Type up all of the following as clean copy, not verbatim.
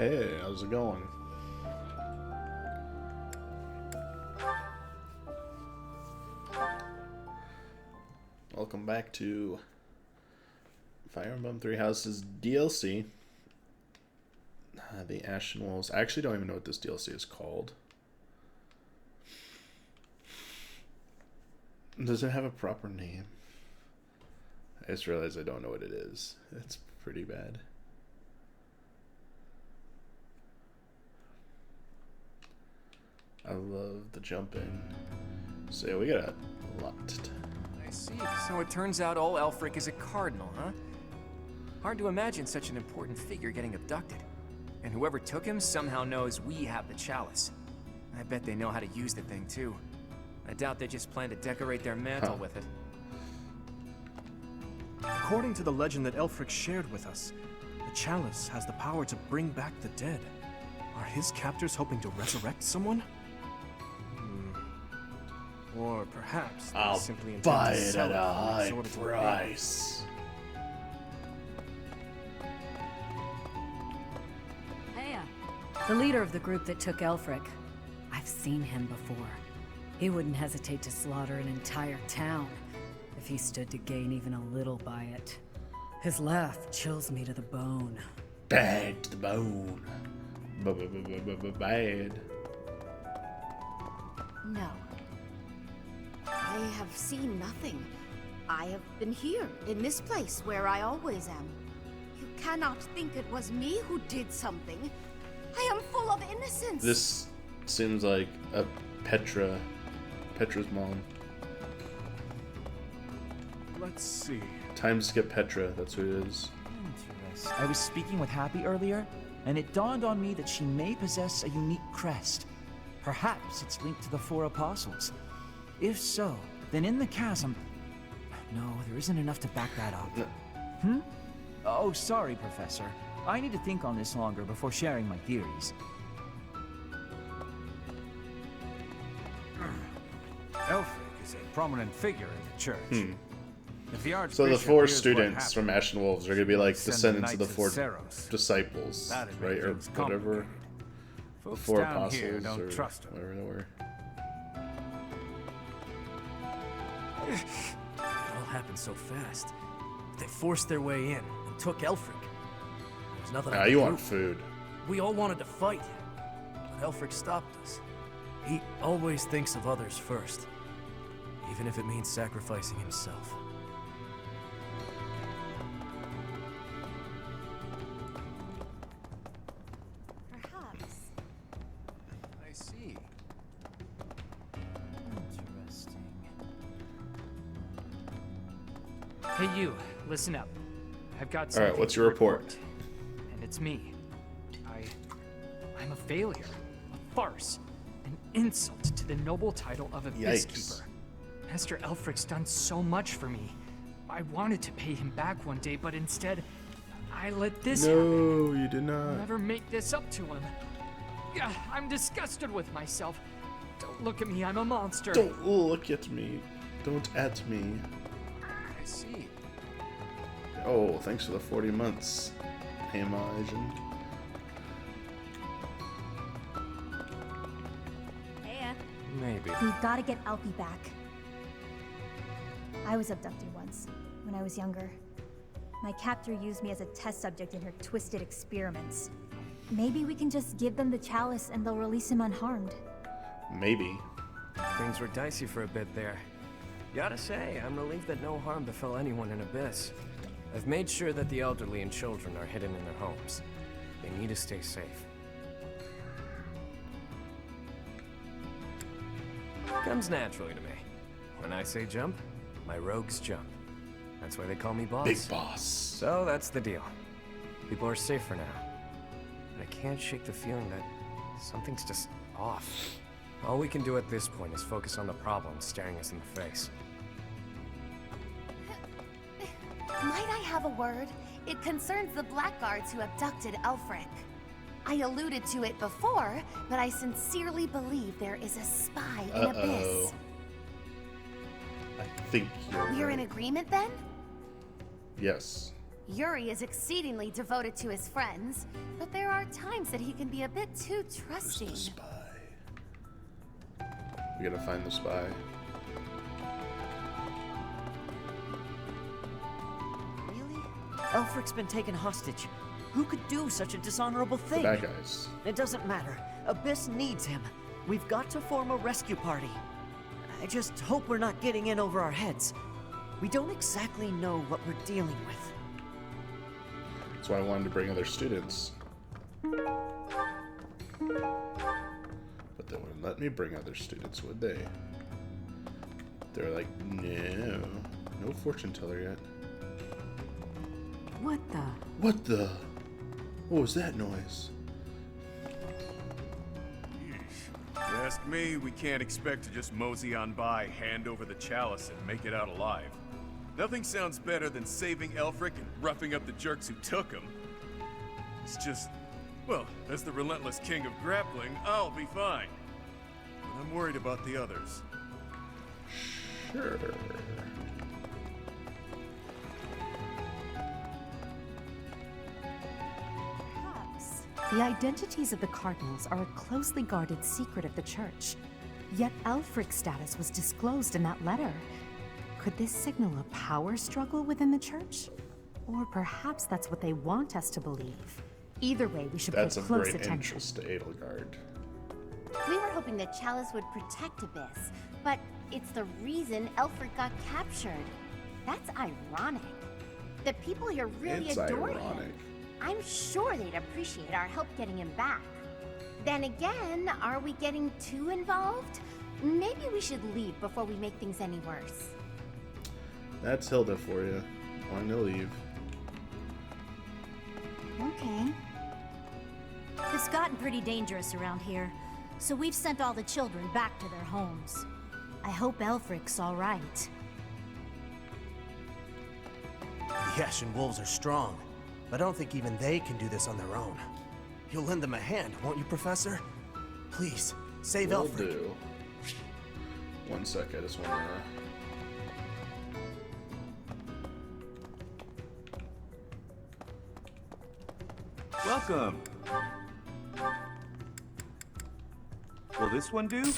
Hey, how's it going? Welcome back to Fire Emblem Three Houses DLC. The Ashen Wolves. I actually don't even know what this DLC is called. Does it have a proper name? I just realized I don't know what it is. It's pretty bad. I love the jumping. So yeah, we got a lot. I see. So it turns out old Elfric is a cardinal, huh? Hard to imagine such an important figure getting abducted. And whoever took him somehow knows we have the chalice. I bet they know how to use the thing too. I doubt they just plan to decorate their mantle with it. According to the legend that Elfric shared with us, the chalice has the power to bring back the dead. Are his captors hoping to resurrect someone? Or perhaps they simply intend Buy to it sell at a high sort of price. Heya, the leader of the group that took Elfric. I've seen him before. He wouldn't hesitate to slaughter an entire town if he stood to gain even a little by it. His laugh chills me to the bone. Bad to the bone. Bad. No. I have seen nothing. I have been here, in this place, where I always am. You cannot think it was me who did something. I am full of innocence. This seems like a Petra's mom. Let's see. Time skip Petra, that's who it is. Interesting. I was speaking with Happy earlier, and it dawned on me that she may possess a unique crest. Perhaps it's linked to the Four Apostles. If so, then in the chasm... No, there isn't enough to back that up. No. Oh, sorry, Professor. I need to think on this longer before sharing my theories. Elfric is a prominent figure in the church. If the So the Archbishop four hears what students happened, from Ashen Wolves are going to be like send descendants the of the Knights four Seros. disciples, That'd right? make Or things whatever. complicated. The Folks four down apostles here don't or trust him. whatever they were. It all happened so fast. They forced their way in and took Elfric. There's nothing. Ah, you want food. We all wanted to fight, but Elfric stopped us. He always thinks of others first, even if it means sacrificing himself. Perhaps. I see. Interesting. Hey you, listen up. I've got All something right, what's to your report? And it's me. I'm a failure, a farce, an insult to the noble title of Abyss Yikes. Keeper. Master Elfric's done so much for me. I wanted to pay him back one day, but instead, I let this happen. No, you did I'll not. never make this up to him. Yeah, I'm disgusted with myself. Don't look at me, I'm a monster. Don't look at me. Don't at me. I see. Oh, thanks for the 40 months, Hema Agent. Heya. Maybe. We've got to get Alfie back. I was abducted once, when I was younger. My captor used me as a test subject in her twisted experiments. Maybe we can just give them the chalice and they'll release him unharmed. Maybe. Things were dicey for a bit there. Gotta say, I'm relieved that no harm befell anyone in Abyss. I've made sure that the elderly and children are hidden in their homes. They need to stay safe. Comes naturally to me. When I say jump, my rogues jump. That's why they call me boss. Big boss. So that's the deal. People are safe for now. But I can't shake the feeling that something's just off. All we can do at this point is focus on the problem staring us in the face. Might I have a word? It concerns the blackguards who abducted Elfric. I alluded to it before, but I sincerely believe there is a spy in Abyss. I think you're We're right. in agreement then? Yes. Yuri is exceedingly devoted to his friends, but there are times that he can be a bit too Who's trusting. the spy? We gotta find the spy. Really? Elfric's been taken hostage. Who could do such a dishonorable The thing? bad guys. It doesn't matter. Abyss needs him. We've got to form a rescue party. I just hope we're not getting in over our heads. We don't exactly know what we're dealing with. That's why I wanted to bring other students. But they wouldn't let me bring other students, would they? They're like, no. No fortune teller yet. What the? What the? What was that noise? If you ask me, we can't expect to just mosey on by, hand over the chalice, and make it out alive. Nothing sounds better than saving Elfric and roughing up the jerks who took him. It's just, well, as the relentless king of grappling, I'll be fine. But I'm worried about the others. Sure. Perhaps. The identities of the Cardinals are a closely guarded secret of the Church. Yet Elfric's status was disclosed in that letter. Could this signal a power struggle within the Church? Or perhaps that's what they want us to believe. Either way, we should That's pay of close great attention. interest to Edelgard. We were hoping the chalice would protect Abyss, but it's the reason Elfric got captured. That's ironic. The people here really It's adore ironic. him. I'm sure they'd appreciate our help getting him back. Then again, are we getting too involved? Maybe we should leave before we make things any worse. That's Hilda for you. Wanting to leave. Okay. It's gotten pretty dangerous around here, so we've sent all the children back to their homes. I hope Elfric's all right. The Ashen Wolves are strong, but I don't think even they can do this on their own. You'll lend them a hand, won't you, Professor? Please, save Will Elfric. do. One sec, I just wanna... Welcome. Will this one do?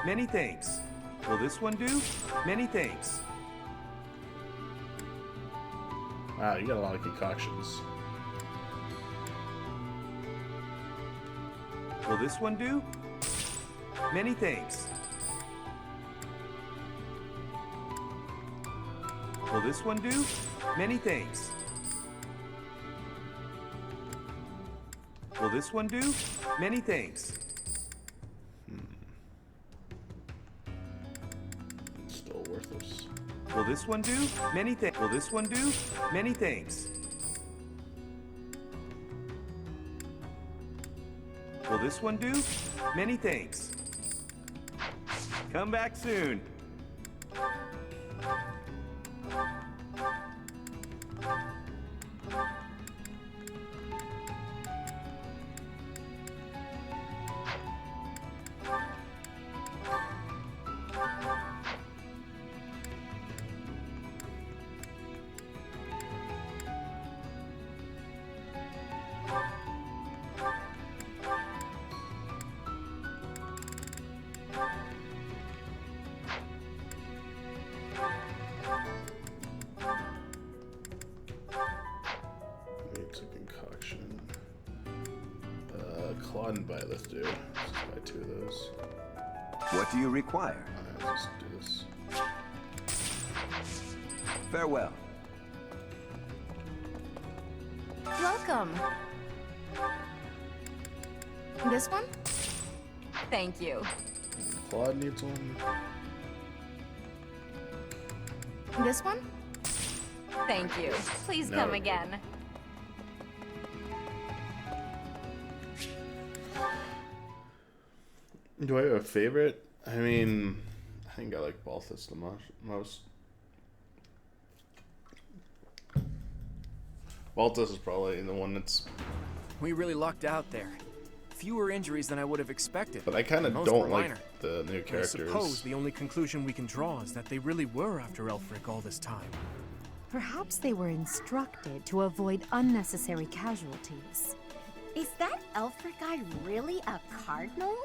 Many thanks. Will this one do? Many thanks. Wow, you got a lot of concoctions. Will this one do? Many thanks. Will this one do? Many thanks. Will this one do? Many thanks. Still worthless. Will this one do? Many thanks. Will this one do? Many thanks. Will this one do? Many thanks. Come back soon. Makes a concoction. Claw and bite, let's do. Let's just buy 2 of those. What do you require? Let's do this. Farewell. Welcome. This one? Thank you. Claude needs one. This one? Thank you. Please No, come we're again. Do I have a favorite? I mean, I think I like Balthus the most. Balthus is probably the one that's... We really lucked out there. Fewer injuries than I would have expected. But I kind of Most don't were like minor. the new I characters. suppose the only conclusion we can draw is that they really were after Elfric all this time. Perhaps they were instructed to avoid unnecessary casualties. Is that Elfric guy really a cardinal?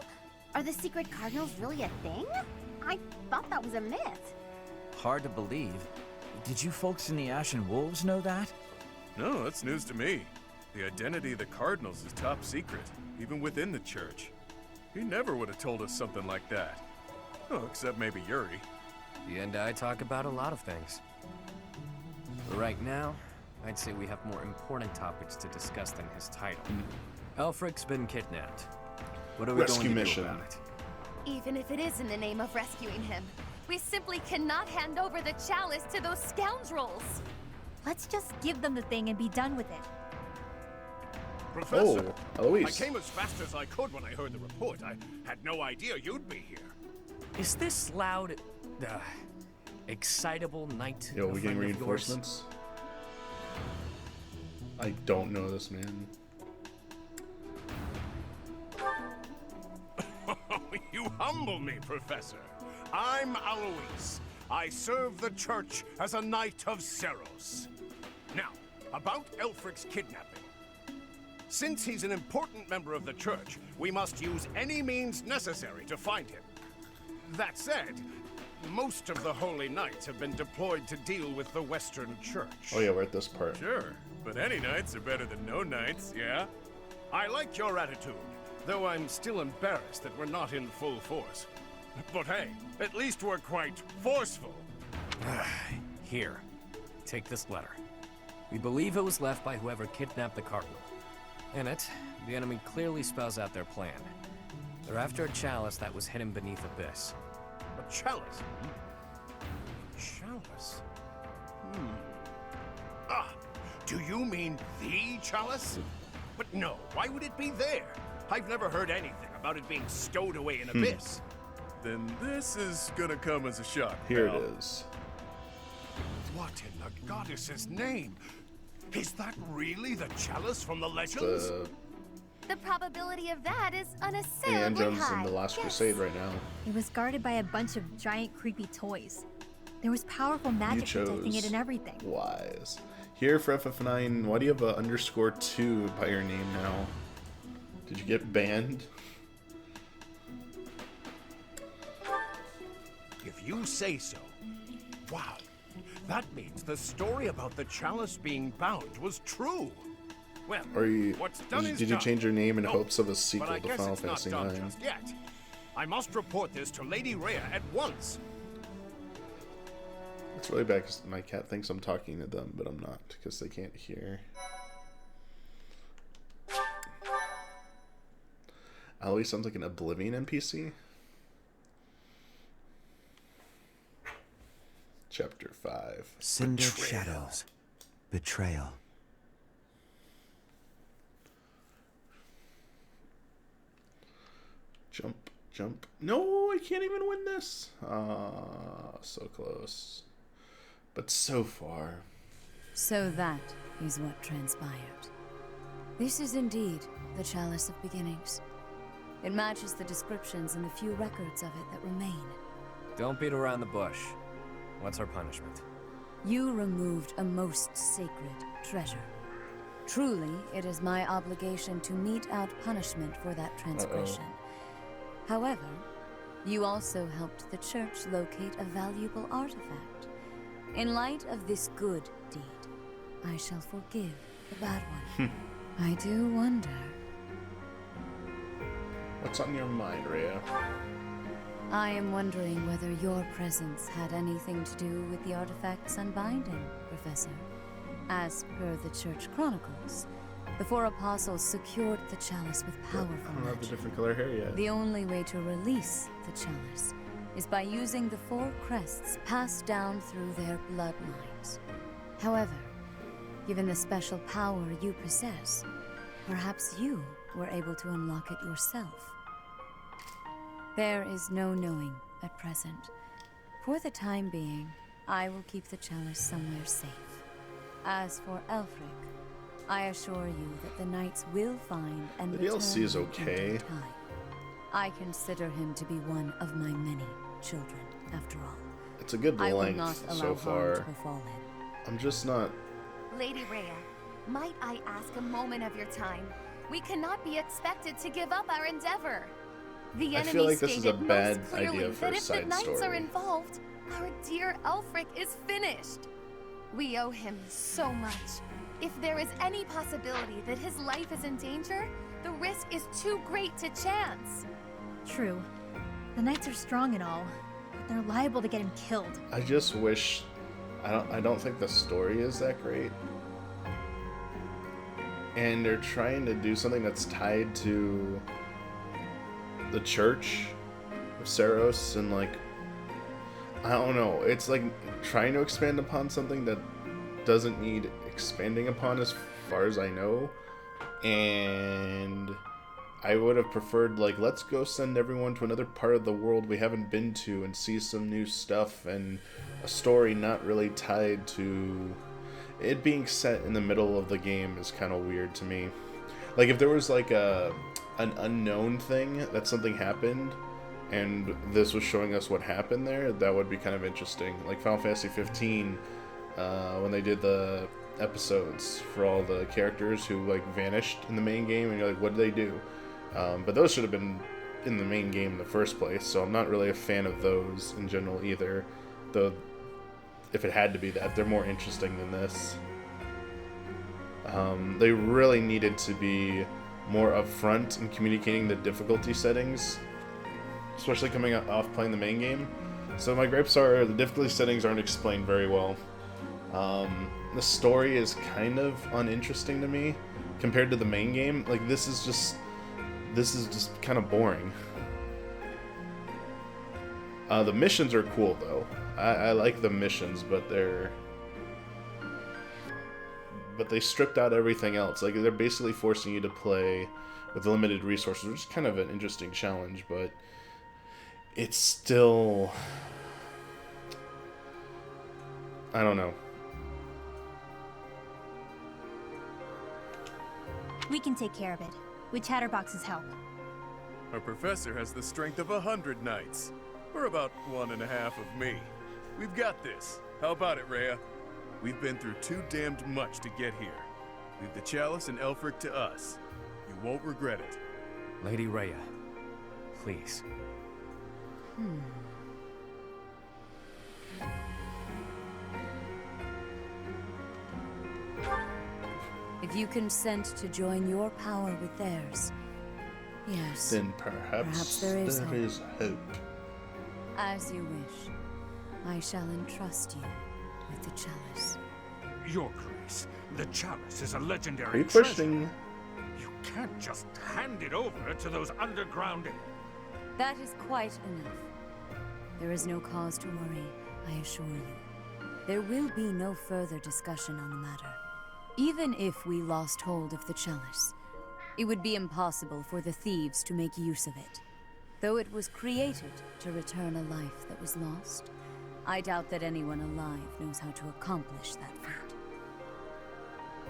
Are the secret cardinals really a thing? I thought that was a myth. Hard to believe. Did you folks in the Ashen Wolves know that? No, that's news to me. The identity of the Cardinals is top secret, even within the church. He never would have told us something like that. Oh, except maybe Yuri. He and I talk about a lot of things. But right now, I'd say we have more important topics to discuss than his title. Elfric's been kidnapped. What are we Rescue going to mission. do about it? Even if it is in the name of rescuing him, we simply cannot hand over the chalice to those scoundrels. Let's just give them the thing and be done with it. Professor, Oh, Eloise. I came as fast as I could when I heard the report. I had no idea you'd be here. Is this loud, excitable knight Yo, a we getting friend of yours? reinforcements? I don't know this man. You humble me, Professor. I'm Alois. I serve the church as a knight of Seros. Now, about Elfric's kidnapping. Since he's an important member of the church, we must use any means necessary to find him. That said, most of the Holy Knights have been deployed to deal with the Western Church. Oh yeah, we're at this part. Sure, but any knights are better than no knights, yeah? I like your attitude, though I'm still embarrassed that we're not in full force. But hey, at least we're quite forceful. Here, take this letter. We believe it was left by whoever kidnapped the Cardinal. In it, the enemy clearly spells out their plan. They're after a chalice that was hidden beneath Abyss. A chalice? Chalice? Ah, do you mean the chalice? But no, why would it be there? I've never heard anything about it being stowed away in Abyss. Then this is gonna come as a shock. Here pal. it is. What in the goddess's name? Is that really the chalice from the legends? The probability of that is Indiana unassailably Jones high. in the Last Yes. Crusade right now. It was guarded by a bunch of giant creepy toys. There was powerful You magic protecting it chose and everything. wise. Here for FF9, why do you have a _2 by your name now? Did you get banned? If you say so. Wow. That means the story about the chalice being bound was true. Well, Or you, what's done is did you done. change your name in No, hopes of a but sequel I to guess Final it's not Fantasy done 9? just yet. I must report this to Lady Rhea at once. It's really bad because my cat thinks I'm talking to them, but I'm not because they can't hear. Aloy sounds like an Oblivion NPC. Chapter 5. Cinder Betrayal. Shadows. Betrayal. Jump, jump. No, I can't even win this. So close. But so far. So that is what transpired. This is indeed the Chalice of Beginnings. It matches the descriptions in the few records of it that remain. Don't beat around the bush. What's our punishment? You removed a most sacred treasure. Truly, it is my obligation to mete out punishment for that transgression. However, you also helped the church locate a valuable artifact. In light of this good deed, I shall forgive the bad one. I do wonder. What's on your mind, Rhea? I am wondering whether your presence had anything to do with the artifact's unbinding, Professor. As per the Church Chronicles, the four apostles secured the chalice with powerful I don't have the magic. different color hair yet. The only way to release the chalice is by using the four crests passed down through their bloodlines. However, given the special power you possess, perhaps you were able to unlock it yourself. There is no knowing at present. For the time being, I will keep the chalice somewhere safe. As for Elfric, I assure you that the knights will find and The return DLC is him in okay. due time. I consider him to be one of my many children, after all. It's a good I will length not allow so harm to far. befall him. I'm just not. Lady Rhea, might I ask a moment of your time? We cannot be expected to give up our endeavor. The I enemy feel like this is a stated bad most clearly idea for that a if the side knights are story. involved, our dear Elfric is finished. We owe him so much. If there is any possibility that his life is in danger, the risk is too great to chance. True. The knights are strong and all, but they're liable to get him killed. I just wish. I don't think the story is that great. And they're trying to do something that's tied to the Church of Saros, and like, I don't know. It's like trying to expand upon something that doesn't need expanding upon, as far as I know. And I would have preferred, like, let's go send everyone to another part of the world we haven't been to and see some new stuff, and a story not really tied to it being set in the middle of the game is kind of weird to me. Like, if there was like an unknown thing that something happened and this was showing us what happened there, that would be kind of interesting. Like Final Fantasy 15, when they did the episodes for all the characters who like vanished in the main game, and you're like, what did they do? But those should have been in the main game in the first place, so I'm not really a fan of those in general either. Though, if it had to be that, they're more interesting than this. They really needed to be more upfront in communicating the difficulty settings, especially coming off playing the main game. So my gripes are the difficulty settings aren't explained very well. The story is kind of uninteresting to me compared to the main game. Like, this is just kind of boring. The missions are cool though. I like the missions, but they stripped out everything else. Like, they're basically forcing you to play with limited resources, which is kind of an interesting challenge, but it's still, I don't know. We can take care of it, with Chatterbox's help. Our professor has the strength of 100 knights. We're about 1.5 of me. We've got this. How about it, Rhea? We've been through too damned much to get here. Leave the Chalice and Elfric to us. You won't regret it. Lady Rhea, please. If you consent to join your power with theirs, yes. Then perhaps there is hope. As you wish. I shall entrust you with the chalice. Your Grace, the Chalice is a legendary Are you treasure. questioning? You can't just hand it over to those underground... That is quite enough. There is no cause to worry, I assure you. There will be no further discussion on the matter. Even if we lost hold of the chalice, it would be impossible for the thieves to make use of it. Though it was created to return a life that was lost, I doubt that anyone alive knows how to accomplish that feat.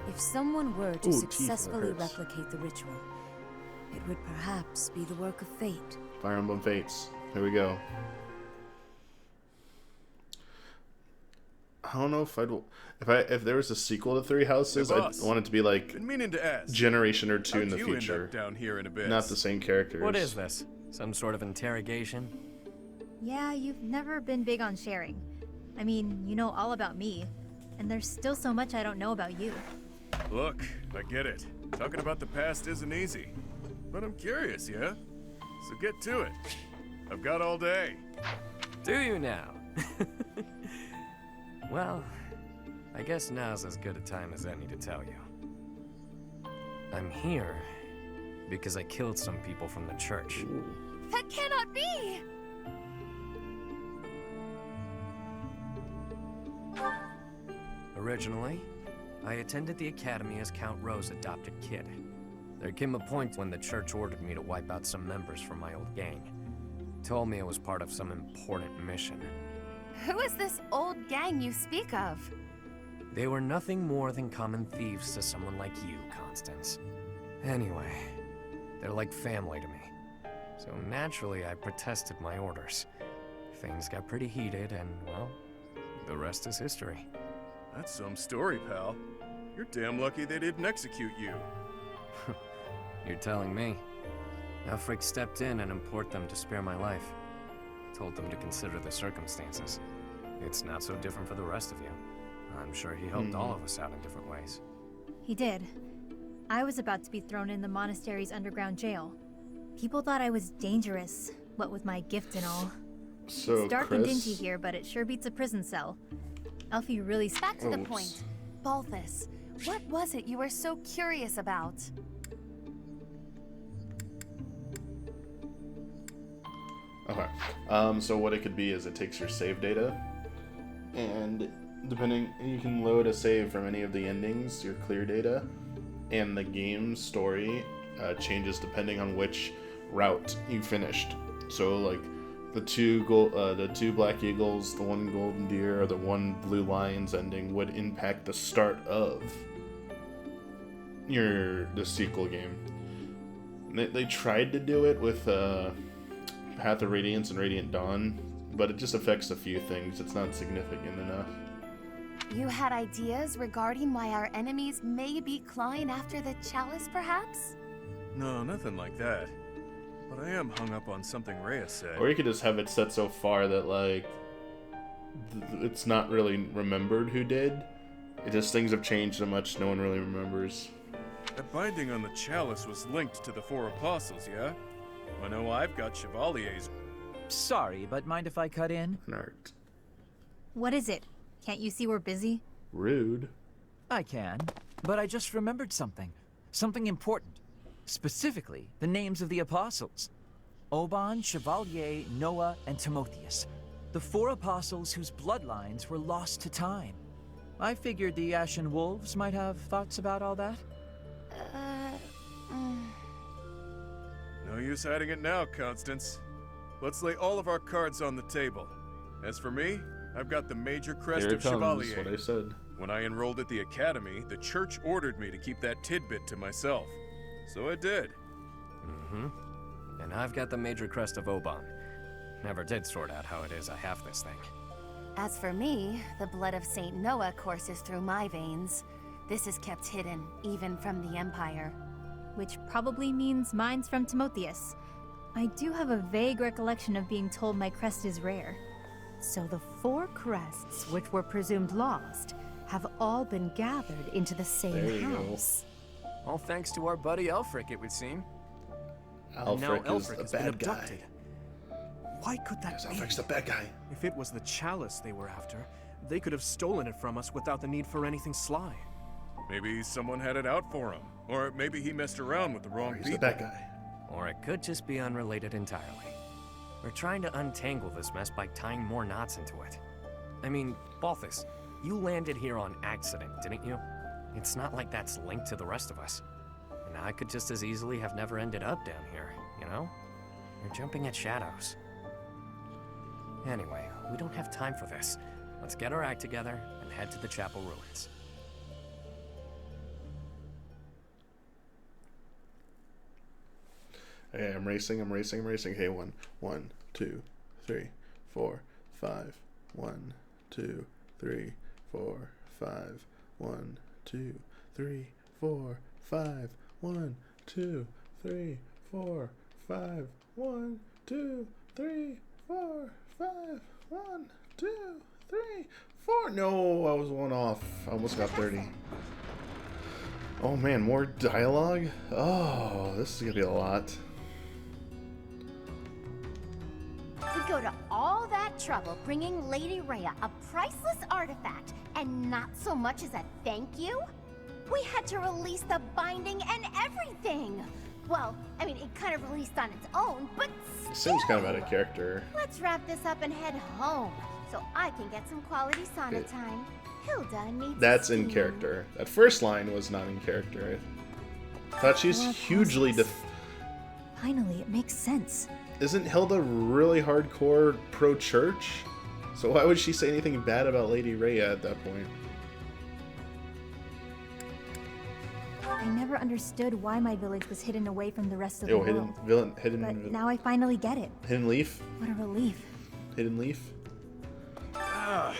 If someone were to successfully replicate the ritual, it would perhaps be the work of fate. Fire Emblem Fates. Here we go. I don't know if there was a sequel to Three Houses, Hey, I'd boss. want it to be like Been meaning to ask. generation or two in the How'd you end future. up down here in Abyss? Not the same characters. What is this? Some sort of interrogation? Yeah, you've never been big on sharing. I mean, you know all about me, and there's still so much I don't know about you. Look, I get it. Talking about the past isn't easy. But I'm curious, yeah? So get to it. I've got all day. Do you now? Well, I guess now's as good a time as any to tell you. I'm here because I killed some people from the church. That cannot be! Originally, I attended the academy as Count Rowe's adopted kid. There came a point when the church ordered me to wipe out some members from my old gang. Told me it was part of some important mission. Who is this old gang you speak of? They were nothing more than common thieves to someone like you, Constance. Anyway, they're like family to me. So naturally, I protested my orders. Things got pretty heated and, well, the rest is history. That's some story, pal. You're damn lucky they didn't execute you. You're telling me. Elfric stepped in and implored them to spare my life. Told them to consider the circumstances. It's not so different for the rest of you. I'm sure he helped all of us out in different ways. He did. I was about to be thrown in the monastery's underground jail. People thought I was dangerous, what with my gift and all. So, it's dark Chris... and dingy here, but it sure beats a prison cell. Elfie really... Back to the point. Balthus, what was it you were so curious about? Okay. So what it could be is it takes your save data, and depending, you can load a save from any of the endings, your clear data, and the game story changes depending on which route you finished. So like the two black eagles, the one golden deer, or the one blue lions ending would impact the start of the sequel game. They tried to do it with Path of Radiance and Radiant Dawn, but it just affects a few things. It's not significant enough. You had ideas regarding why our enemies may be clawing after the chalice, perhaps? No, nothing like that. But I am hung up on something Rhea said. Or you could just have it set so far that, like, it's not really remembered who did. It just, things have changed so much, no one really remembers. That binding on the chalice was linked to the 4 apostles, yeah? I know I've got Chevalier's. Sorry, but mind if I cut in? Art. What is it? Can't you see we're busy? Rude. I can, but I just remembered something. Something important. Specifically, the names of the apostles. Oban, Chevalier, Noah, and Timotheus. The 4 apostles whose bloodlines were lost to time. I figured the Ashen Wolves might have thoughts about all that. No use hiding it now, Constance. Let's lay all of our cards on the table. As for me, I've got the major crest of Chevalier. What I said. When I enrolled at the academy, the church ordered me to keep that tidbit to myself. So I did. Mm-hmm. And I've got the major crest of Oban. Never did sort out how it is I have this thing. As for me, the blood of Saint Noah courses through my veins. This is kept hidden, even from the Empire. Which probably means mine's from Timotheus. I do have a vague recollection of being told my crest is rare. So the 4 crests, which were presumed lost, have all been gathered into the same house. All thanks to our buddy Elfric, it would seem. Elfric is the bad guy. Why could that be? Elfric's the bad guy. If it was the chalice they were after, they could have stolen it from us without the need for anything sly. Maybe someone had it out for him. Or maybe he messed around with the wrong people. He's the bad guy. Or it could just be unrelated entirely. We're trying to untangle this mess by tying more knots into it. I mean, Balthus, you landed here on accident, didn't you? It's not like that's linked to the rest of us. And I could just as easily have never ended up down here, you know? You're jumping at shadows. Anyway, we don't have time for this. Let's get our act together and head to the chapel ruins. Okay, I'm racing. Hey, 1, 2, 3, 4, 5. 1, 2, 3, 4, 5. 1, 2, 3, 4, 5. 1, 2, 3, 4, 5. 1, 2, 3, 4, 5. 1, 2, 3, 4. No, I was 1 off. I almost got 30. Oh man, more dialogue? Oh, this is gonna be a lot. We go to all that trouble bringing Lady Rhea a priceless artifact, and not so much as a thank you? We had to release the binding and everything! Well, I mean, it kind of released on its own, but still. Seems kind of out of character. Let's wrap this up and head home, so I can get some quality sauna time. Hilda needs That's in character. That first line was not in character. I thought she's hugely Finally, it makes sense. Isn't Hilda really hardcore pro-church? So why would she say anything bad about Lady Rhea at that point? I never understood why my village was hidden away from the rest of the world. Hidden now I finally get it. Hidden leaf? What a relief. Hidden leaf? Ah,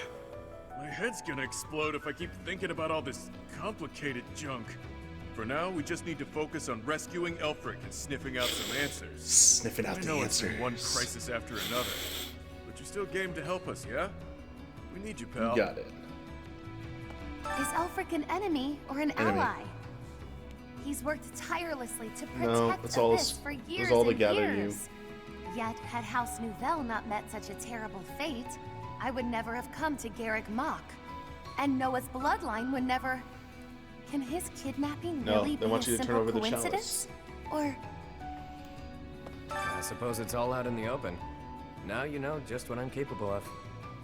my head's gonna explode if I keep thinking about all this complicated junk. For now, we just need to focus on rescuing Elfric and sniffing out some answers. Sniffing out the I know it's been one answers. crisis after another, but you're still game to help us, yeah? We need you, pal. You got it. Is Elfric an enemy or an Enemy. ally? He's worked tirelessly to protect No, it's all Abyss for years all and to gather years. Yet, had House Nouvelle not met such a terrible fate, I would never have come to Garrick Mach. And Noah's bloodline would never... Can his kidnapping No, really they be want a you to turn simple over the coincidence? Or... I suppose it's all out in the open. Now you know just what I'm capable of.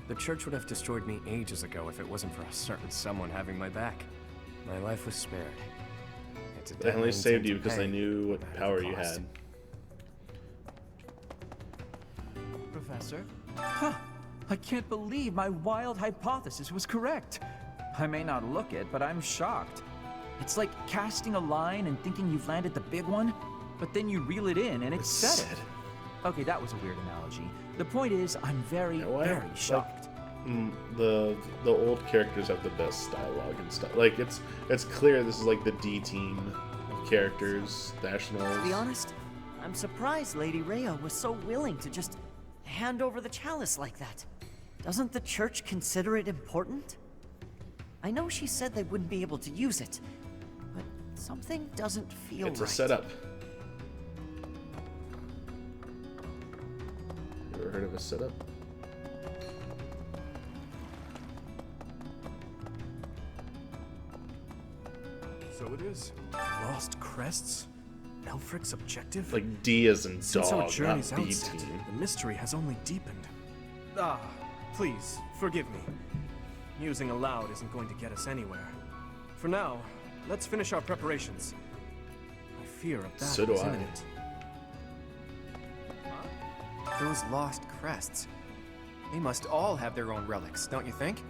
The church would have destroyed me ages ago if it wasn't for a certain someone having my back. My life was spared. It's a They debt I only saved intend you to because they pay, knew what whatever power the you cost. had. Professor? Huh. I can't believe my wild hypothesis was correct. I may not look it, but I'm shocked. It's like casting a line and thinking you've landed the big one, but then you reel it in and it's set it. Okay, that was a weird analogy. The point is, I'm very, very shocked. The old characters have the best dialogue and stuff. Like it's clear this is like the D team of characters, Nationals. To be honest, I'm surprised Lady Rhea was so willing to just hand over the chalice like that. Doesn't the church consider it important? I know she said they wouldn't be able to use it, but something doesn't feel It's right. a setup. You ever heard of a setup? So it is. Lost crests? Elfric's objective? Like D as in Since our dog, not journey's B outset, team. the mystery has only deepened. Ah, please, forgive me. Using a loud isn't going to get us anywhere. For now, let's finish our preparations. I fear a battle So do is I. imminent. Those lost crests. They must all have their own relics, don't you think?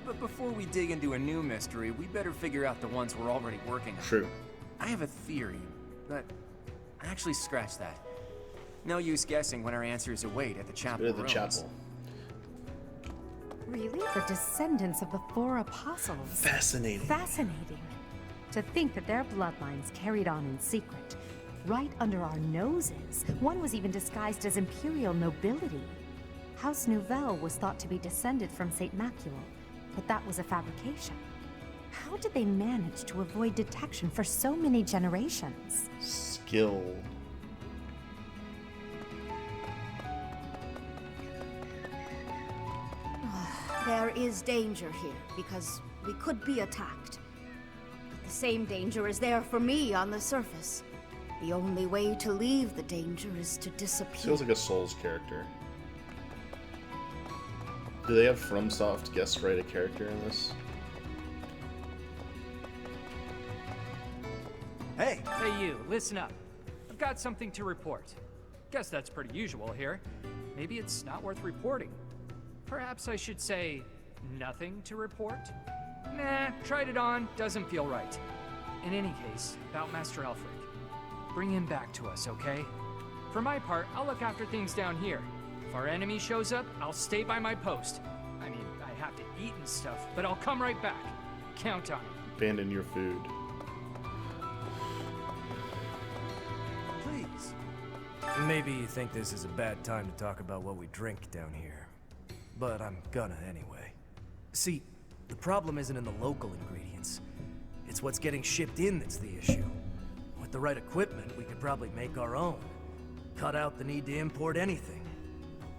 But before we dig into a new mystery, we better figure out the ones we're already working on. True. I have a theory, but actually scratch that. No use guessing when our answers await at the chapel Go to the rooms. chapel. Really? The descendants of the four apostles. Fascinating. Fascinating. To think that their bloodlines carried on in secret, right under our noses. One was even disguised as imperial nobility. House Nouvelle was thought to be descended from Saint Macule, but that was a fabrication. How did they manage to avoid detection for so many generations? Skill. There is danger here, because we could be attacked. But the same danger is there for me on the surface. The only way to leave the danger is to disappear. Feels like a Souls character. Do they have FromSoft guest write a character in this? Hey! Hey you, listen up. I've got something to report. Guess that's pretty usual here. Maybe it's not worth reporting. Perhaps I should say, nothing to report? Nah, tried it on, doesn't feel right. In any case, about Master Elfric. Bring him back to us, okay? For my part, I'll look after things down here. If our enemy shows up, I'll stay by my post. I mean, I have to eat and stuff, but I'll come right back. Count on it. Abandon your food. Please. Maybe you think this is a bad time to talk about what we drink down here. But I'm gonna anyway. See, the problem isn't in the local ingredients. It's what's getting shipped in that's the issue. With the right equipment, we could probably make our own. Cut out the need to import anything.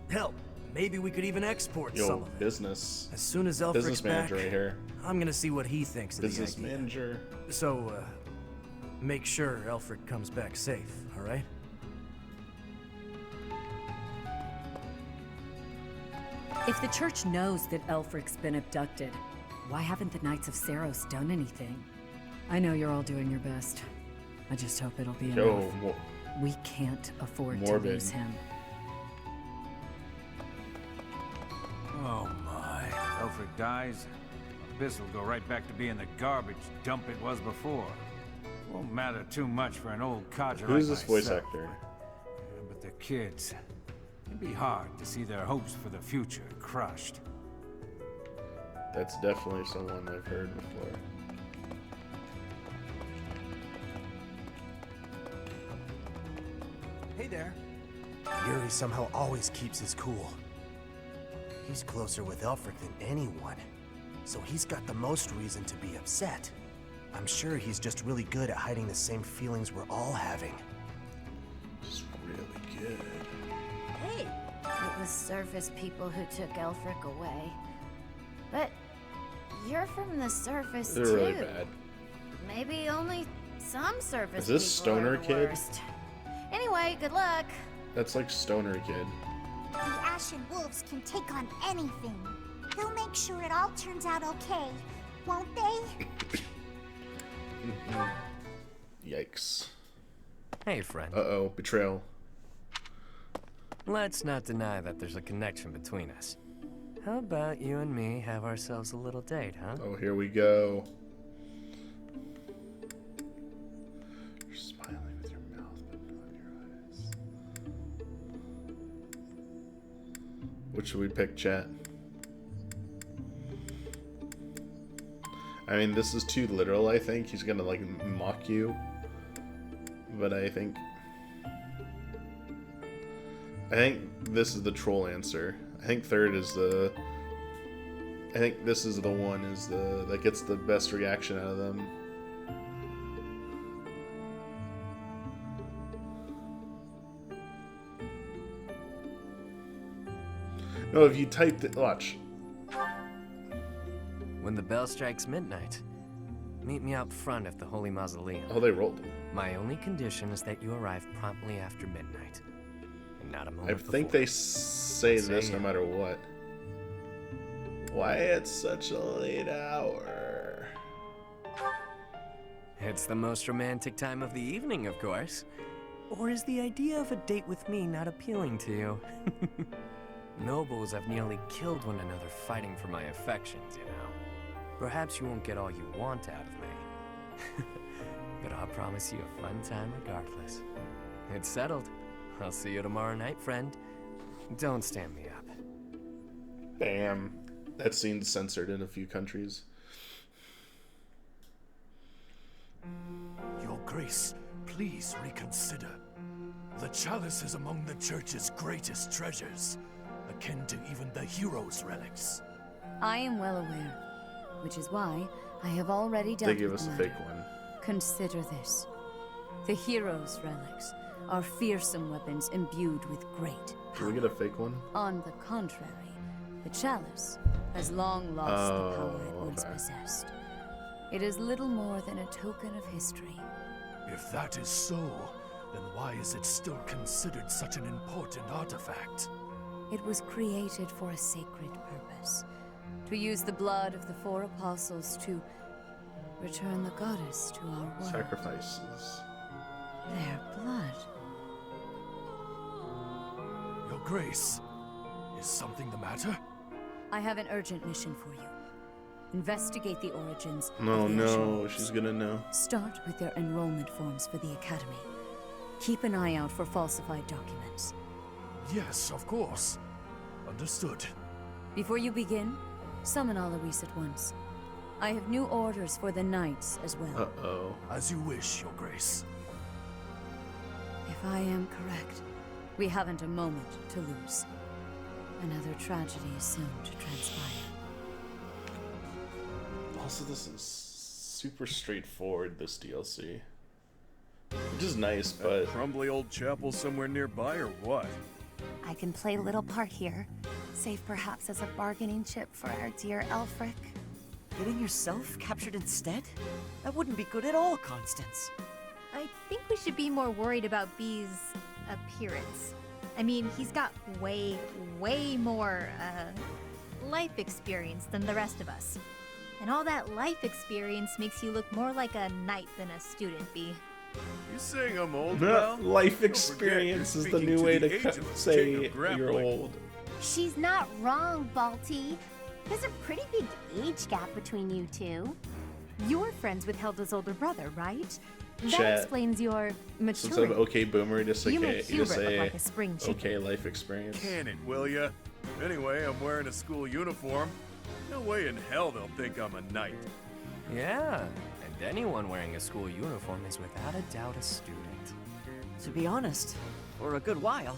Hell, maybe we could even export some Yo, of it. business. As soon as Elfric's Business manager back, right here. I'm gonna see what he thinks of Business the idea. manager. So, make sure Elfric comes back safe, alright? If the church knows that Elfric's been abducted, why haven't the Knights of Saros done anything? I know you're all doing your best. I just hope it'll be Yo, enough. We can't afford morbid. to lose him. Oh my. Elfric dies, Abyss will go right back to being the garbage dump it was before. Won't matter too much for an old codger Who's like this voice myself. actor? But the kids, it'd be hard to see their hopes for the future crushed. That's definitely someone I've heard before. Hey there. Yuri somehow always keeps his cool. He's closer with Elfric than anyone, so he's got the most reason to be upset. I'm sure he's just really good at hiding the same feelings we're all having. Just really good. Hey! It was surface people who took Elfric away. But you're from the surface They're too. really bad. Maybe only some surface Is this people Stoner are the Kid? worst. Anyway, good luck. That's like Stoner Kid. The Ashen Wolves can take on anything. They'll make sure it all turns out okay, won't they? Yikes. Hey, friend. Uh-oh, betrayal. Let's not deny that there's a connection between us. How about you and me have ourselves a little date, huh? Oh, here we go. You're smiling with your mouth, but not your eyes. What should we pick, chat? I mean, this is too literal, I think. He's gonna, like, mock you. But I think this is the troll answer. I think third is the... I think this is the one that gets the best reaction out of them. No, if you typed it... Watch. When the bell strikes midnight, meet me out front at the Holy Mausoleum. Oh, they rolled. My only condition is that you arrive promptly after midnight. And not a moment I think before. they say this no matter what. Why it's such a late hour? It's the most romantic time of the evening, of course. Or is the idea of a date with me not appealing to you? Nobles have nearly killed one another fighting for my affections, you know. Perhaps you won't get all you want out of me. But I'll promise you a fun time regardless. It's settled. I'll see you tomorrow night, friend. Don't stand me up. Bam. That scene's censored in a few countries. Your Grace, please reconsider. The chalice is among the Church's greatest treasures, akin to even the hero's relics. I am well aware, which is why I have already dealt They give with us the a matter. fake one. Consider this. The hero's relics are fearsome weapons imbued with great Can we get a fake one? On the contrary, the chalice has long lost the power it once possessed. It is little more than a token of history. If that is so, then why is it still considered such an important artifact? It was created for a sacred purpose. To use the blood of the 4 apostles to return the goddess to our world. Sacrifices. Their blood. Your Grace, is something the matter? I have an urgent mission for you. Investigate the origins No, of the no, Ashen she's gonna know. Start with their enrollment forms for the Academy. Keep an eye out for falsified documents. Yes, of course. Understood. Before you begin, summon Alois at once. I have new orders for the knights as well. Uh-oh. As you wish, Your Grace. If I am correct, we haven't a moment to lose. Another tragedy is soon to transpire. Also, this is super straightforward, this DLC. Which is nice, but... Crumbly old chapel somewhere nearby, or what? I can play a little part here, save perhaps as a bargaining chip for our dear Elfric. Getting yourself captured instead? That wouldn't be good at all, Constance. I think we should be more worried about B's appearance. I mean, he's got way more, life experience than the rest of us. And all that life experience makes you look more like a knight than a student, B. You saying I'm old now? Life Don't forget you're experience is the speaking new to way the to age of a king say of you're grappling. old. She's not wrong, Balti. There's a pretty big age gap between you two. You're friends with Hilda's older brother, right? That Chat. explains your So instead of maturity. okay boomer, just You like make you just Hubert look say like a spring chicken. okay life experience. Can it, will ya? Anyway, I'm wearing a school uniform. No way in hell they'll think I'm a knight. Yeah, and anyone wearing a school uniform is without a doubt a student. To be honest, for a good while,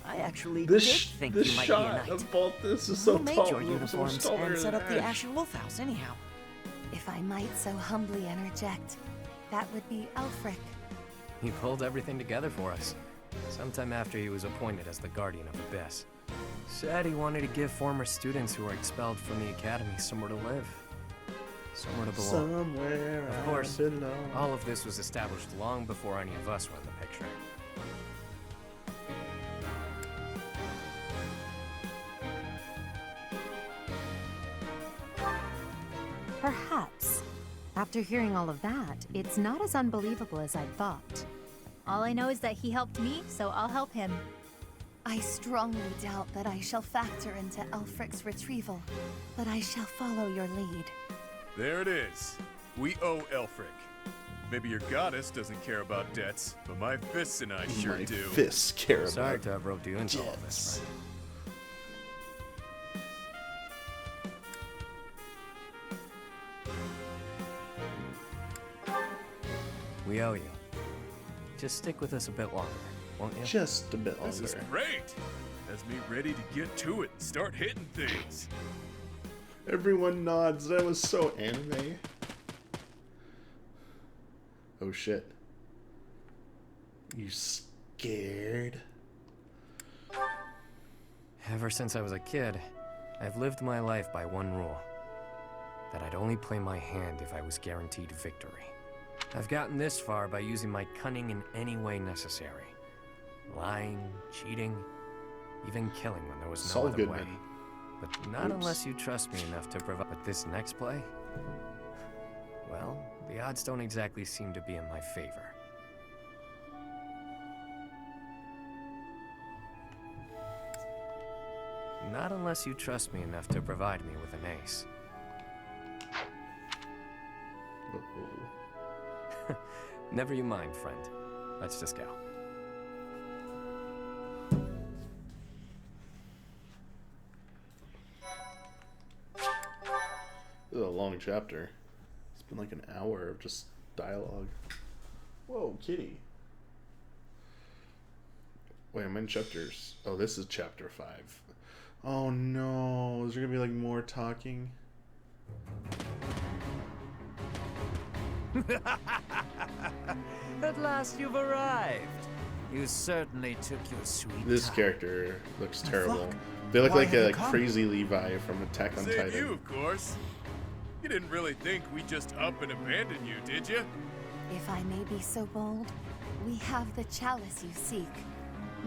I actually This did think this you might shot be a knight. of both this is so Who made tall. your so much uniforms taller and set than up the Ash. Ashen Wolf House, anyhow? If I might so humbly interject, that would be Elfric. He pulled everything together for us, sometime after he was appointed as the Guardian of Abyss. Said he wanted to give former students who were expelled from the academy somewhere to live. Somewhere to belong. Somewhere Of course, I belong. all of this was established long before any of us were in the picture. Perhaps. After hearing all of that, it's not as unbelievable as I'd thought. All I know is that he helped me, so I'll help him. I strongly doubt that I shall factor into Elfric's retrieval, but I shall follow your lead. There it is. We owe Elfric. Maybe your goddess doesn't care about debts, but my fists and I sure My do. fists care Sorry about to have roped you into all this, friend. We owe you. Just stick with us a bit longer, won't you? Just a bit longer. This is great. Has me ready to get to it and start hitting things. Everyone nods. That was so anime. Oh shit. You scared? Ever since I was a kid, I've lived my life by one rule. That I'd only play my hand if I was guaranteed victory. I've gotten this far by using my cunning in any way necessary. Lying, cheating, even killing when there was no Saul other Goodman. way. But not unless you trust me enough to provide. But this next play? Well, the odds don't exactly seem to be in my favor. Not unless you trust me enough to provide me with an ace. Never you mind, friend. Let's just go. This is a long chapter. It's been like an hour of just dialogue. Whoa, kitty. Wait, I'm in chapters. Oh, this is chapter 5. Oh no, is there gonna be like more talking? At last you've arrived. You certainly took your sweet This time. character looks terrible. fuck? They look Why like have a you come? crazy Levi from Attack on Save Titan. you, of course. You didn't really think we'd just up and abandon you, did you? If I may be so bold, we have the chalice you seek.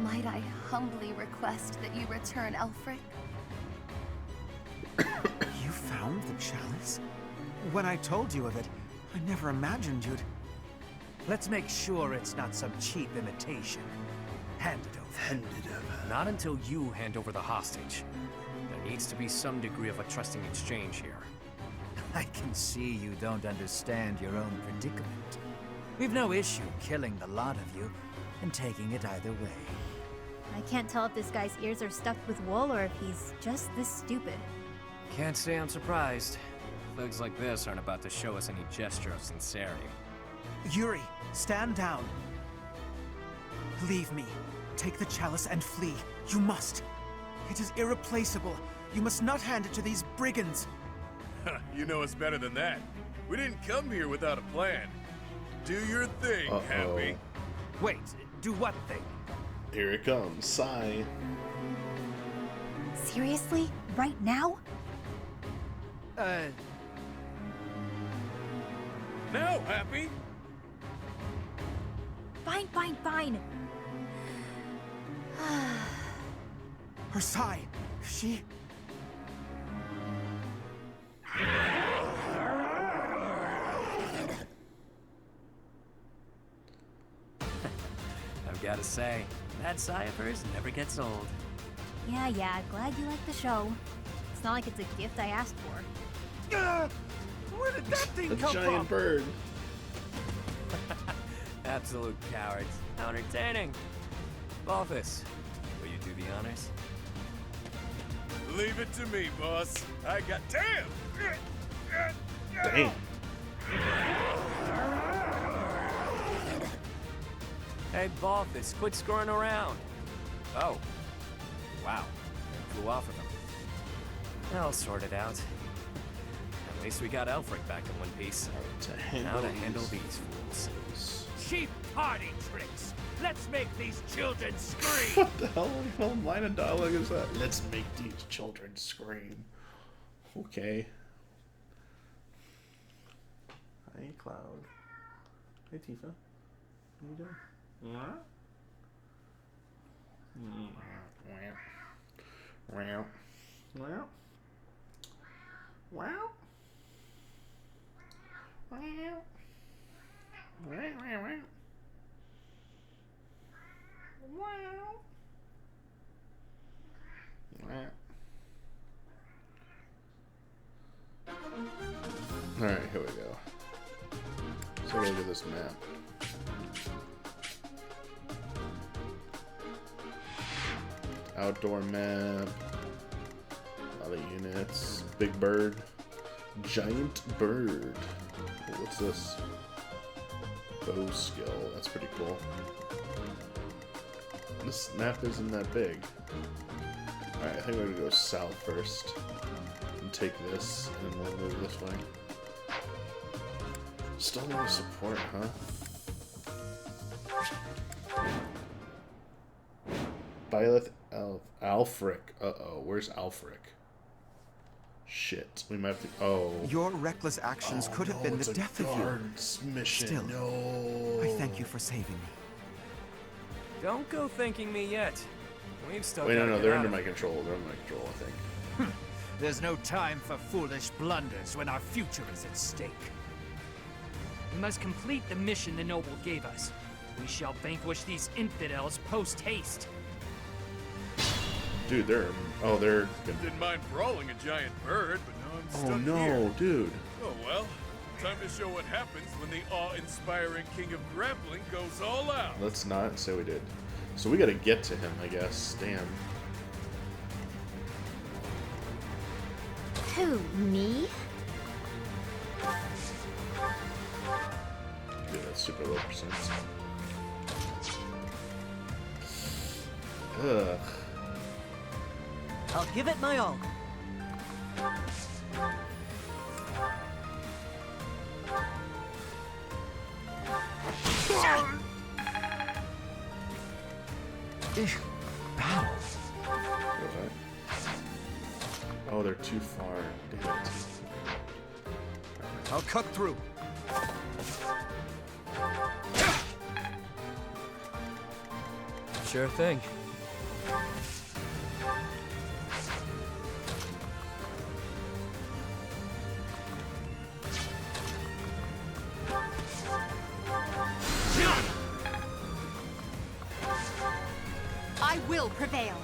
Might I humbly request that you return Elfric? You found the chalice? When I told you of it, I never imagined you'd... Let's make sure it's not some cheap imitation. Hand it over. Hand it over. Not until you hand over the hostage. There needs to be some degree of a trusting exchange here. I can see you don't understand your own predicament. We've no issue killing the lot of you and taking it either way. I can't tell if this guy's ears are stuffed with wool or if he's just this stupid. Can't say I'm surprised. Thugs like this aren't about to show us any gesture of sincerity. Yuri, stand down. Leave me. Take the chalice and flee. You must. It is irreplaceable. You must not hand it to these brigands. You know us better than that. We didn't come here without a plan. Do your thing, Happy. Wait, do what thing? Here it comes, Sai. Seriously? Right now? Now, Happy! Fine, fine, fine. Her Sai, she... I've got to say, that sigh of hers never gets old. Yeah, glad you like the show. It's not like it's a gift I asked for. Where did that thing A come giant from? bird. Absolute cowards. How entertaining. Balthus, will you do the honors? Leave it to me, boss. I got... Damn! Damn. Hey, Balthus, quit screwing around. Oh. Wow. Flew off of him. I'll sort it out. At least we got Elfric back in one piece. Now to handle these fools. Cheap party tricks. Let's make these children scream. What the hell? What line of dialogue is that? Let's make these children scream. Okay. Hi, Cloud. Hey, Tifa. What are you doing? What? Wow. Wow. Wow. Alright, here we go. So I gotta do this map. Outdoor map. A lot of units. Big bird. Giant bird. What's this? Bow skill. That's pretty cool. This map isn't that big. Alright, I think we're gonna go south first. And take this, and then we'll move this way. Still no support, huh? Byleth Alfric. Uh-oh, where's Alfric? Shit, we might have to... Oh. Your reckless actions could have been the death of you. Mission. Still, no. I thank you for saving me. Don't go thanking me yet. We've still Wait, gotta no, get they're out under of my here. control. They're under my control, I think. There's no time for foolish blunders when our future is at stake. We must complete the mission the noble gave us. We shall vanquish these infidels post-haste. Dude, they're... Oh, they're... Didn't mind brawling a giant bird, but now I'm stuck Oh, no, here. dude. Oh, well. Time to show what happens when the awe-inspiring king of grappling goes all out. Let's not say we did. So we gotta get to him, I guess. Damn. Who, me? Dude, that's super low percent. Ugh. I'll give it my all. Battle. Oh, they're too far. Damn it. I'll cut through. Sure thing. I will prevail.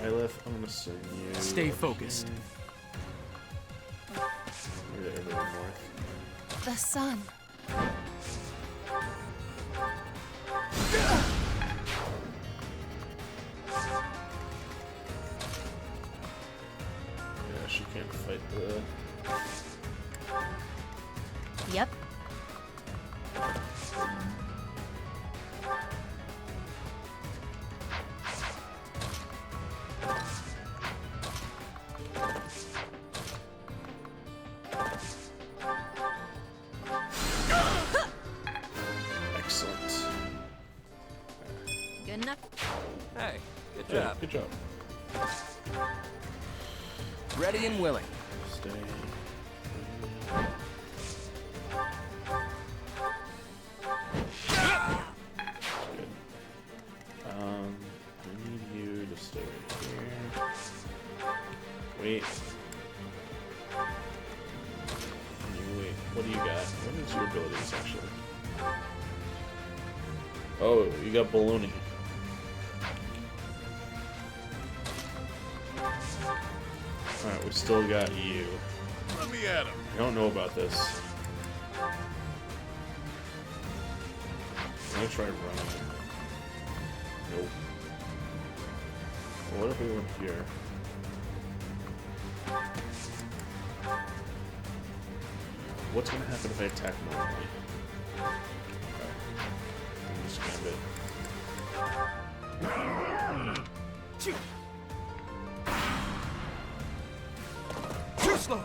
Byleth, I'm gonna send you... Stay focused. Maybe they're moving north. The sun. Yeah, she can't fight the... Yep. Excellent. Good enough. Hey, good Yeah, job. good job. Ready and willing. Stay. Good. I need you to stay right here. Wait. You wait. What do you got? What is your abilities actually? Oh, you got baloney. Alright, we still got you. Let me at him. I don't know about this. I'm gonna try running. Nope. Well, what if we went here? What's gonna happen if I attack normally? Okay. Just gambit. Too slow.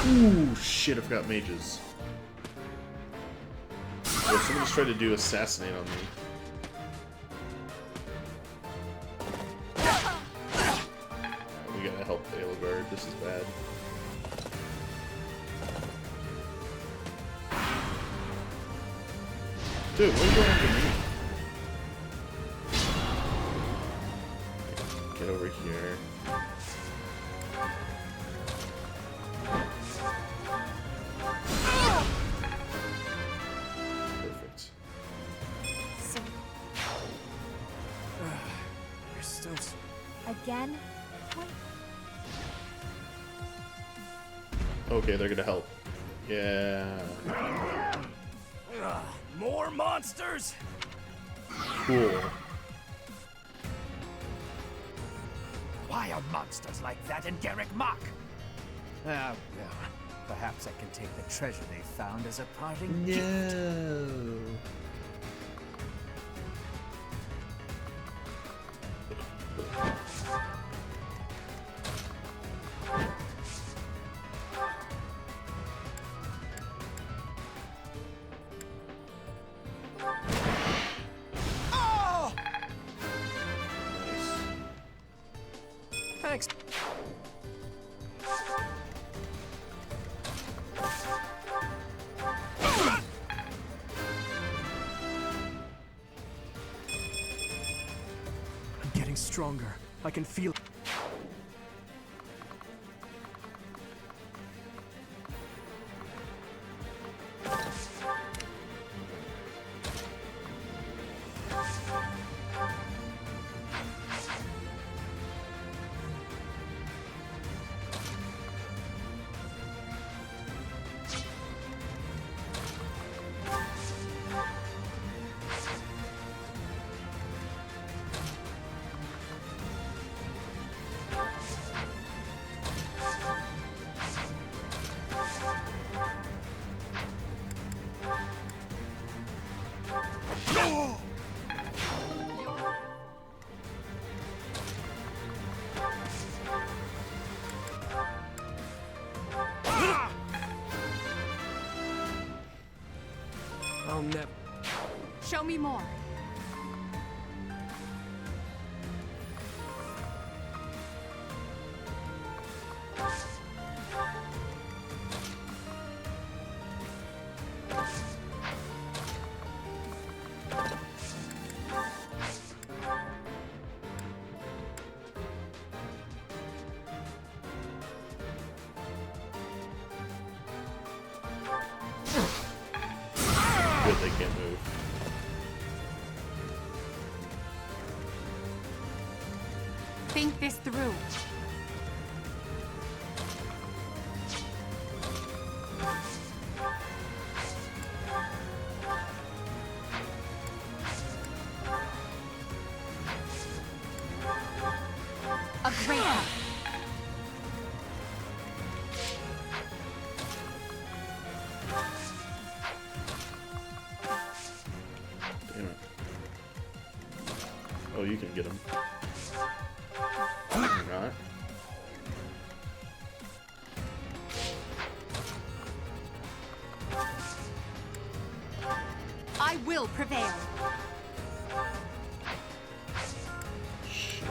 Ooh, shit, I forgot mages. Yo, someone just tried to do assassinate on me. We gotta help Edelgard, this is bad. Dude, what are you going after me? Get over here. Perfect. So, You're still... again? What? Okay, they're gonna help. Yeah. More monsters? Cool. Why are monsters like that in Garrick Mach? Ah, well, perhaps I can take the treasure they found as a parting gift. No. Thanks. I'm getting stronger. I can feel it. I'll never... Show me more. Good, they can't move. Think this through. A great help. Damn it. Oh, you can get him. Or not. I will prevail. Shit.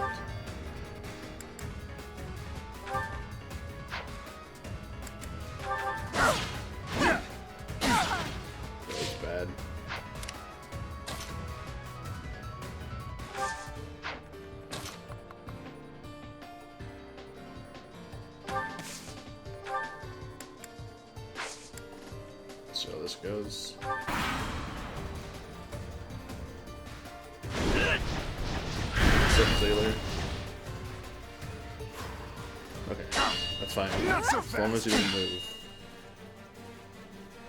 That was bad. goes. What's up, Sailor? Okay, that's fine. As long as you don't move.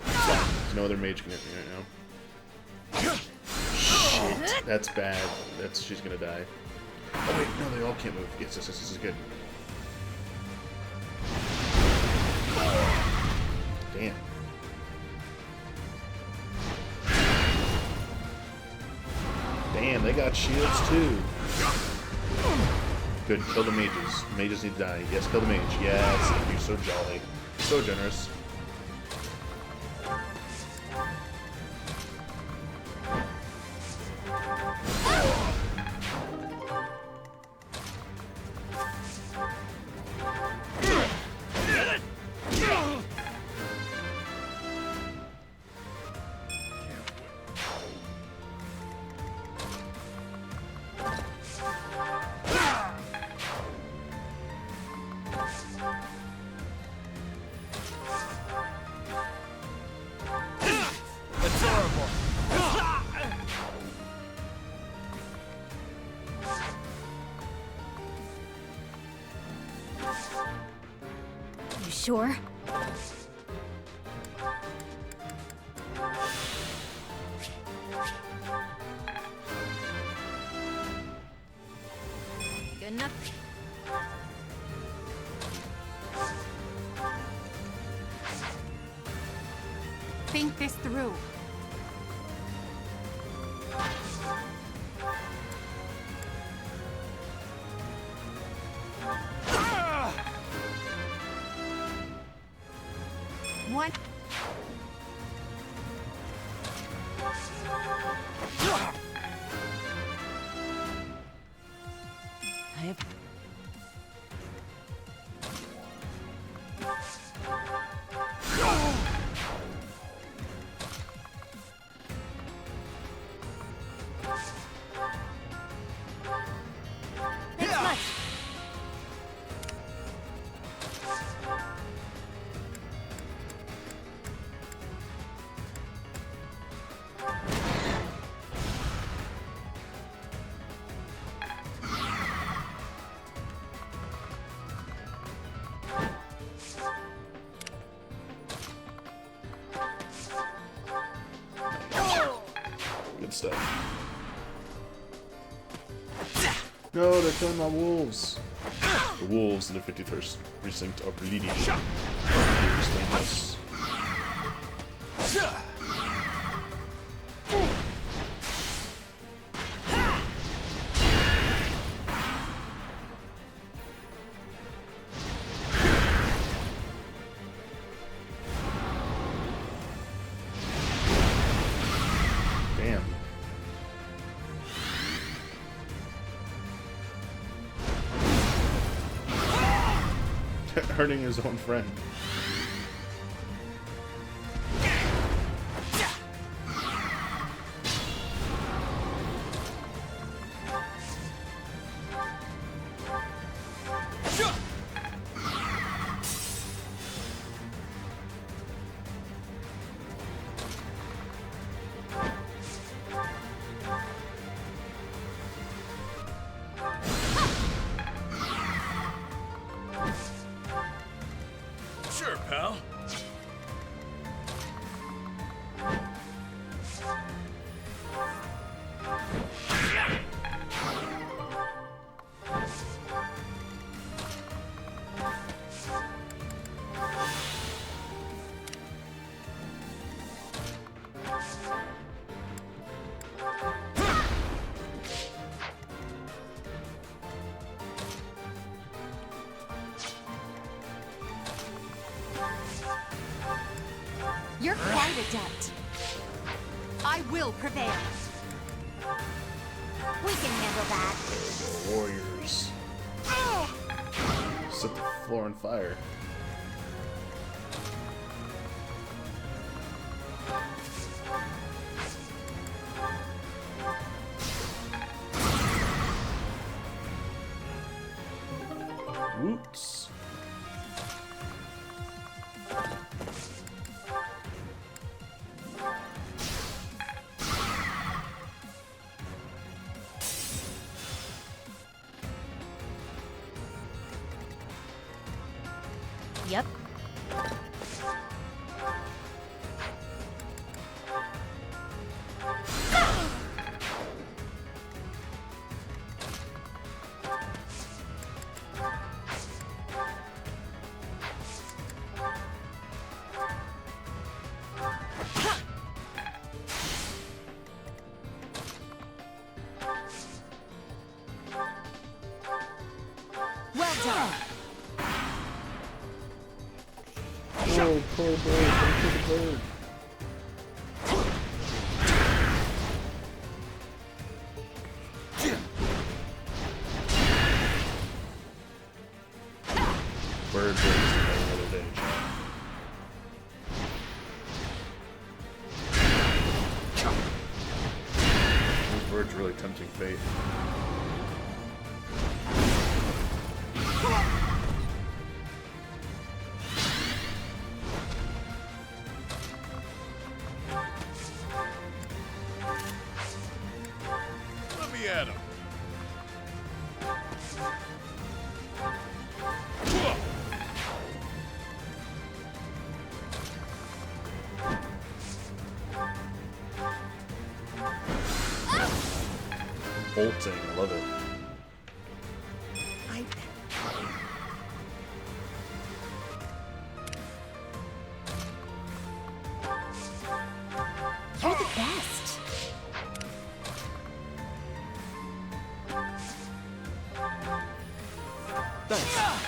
It's fine. There's no other mage can hit me right now. Shit, that's bad. She's gonna die. Oh wait, no, they all can't move. Yes, this is good. Damn. Damn, they got shields too. Good, kill the mages. Mages need to die. Yes, kill the mage. Yes, thank you. So jolly. So generous. You sure? Good enough. Think this through. One. I have... Thanks much. Good stuff. No, they're killing my wolves. The wolves in the 51st precinct are bleeding. Explain this. Damn. Hurting his own friend. Sure, pal. You're quite adept. I will prevail. We can handle that. Warriors. Set the floor on fire. Whoops. Yep. Well done. Oh, poor bird. Don't kill the bird. Bird breaks another day. This bird's really tempting fate. Let me at him. Bolting, I love it. You're the best. Thanks.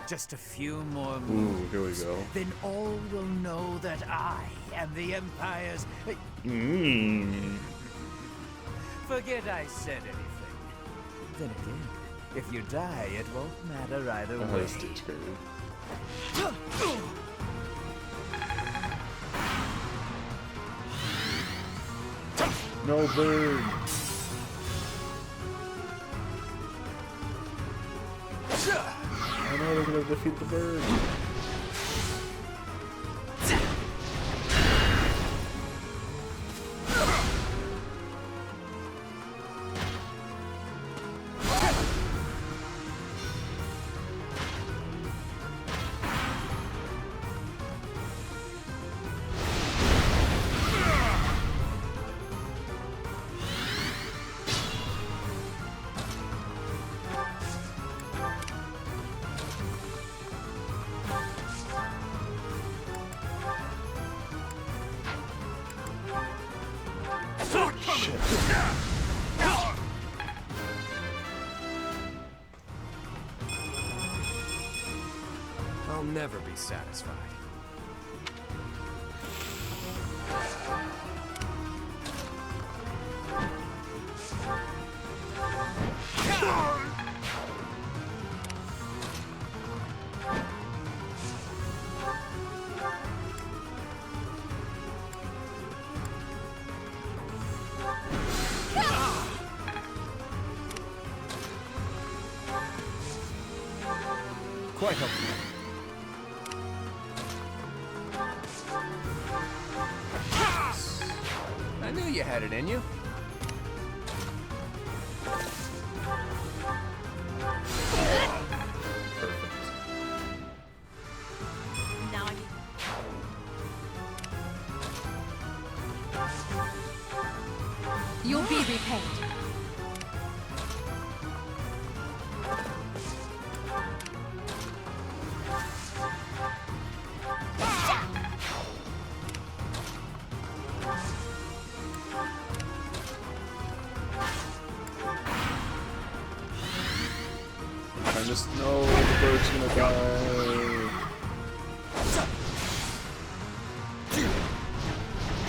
Just a few more Ooh, moves. here we go. Then all will know that I am the Empire's... Forget I said anything. Then again, if you die, it won't matter either Oh, way. this dude's crazy. No bird. I know they're gonna defeat the bird. I'll never be satisfied. Quite helpful. I knew you had it in you. Now I You'll be repaid. I just know the bird's gonna die.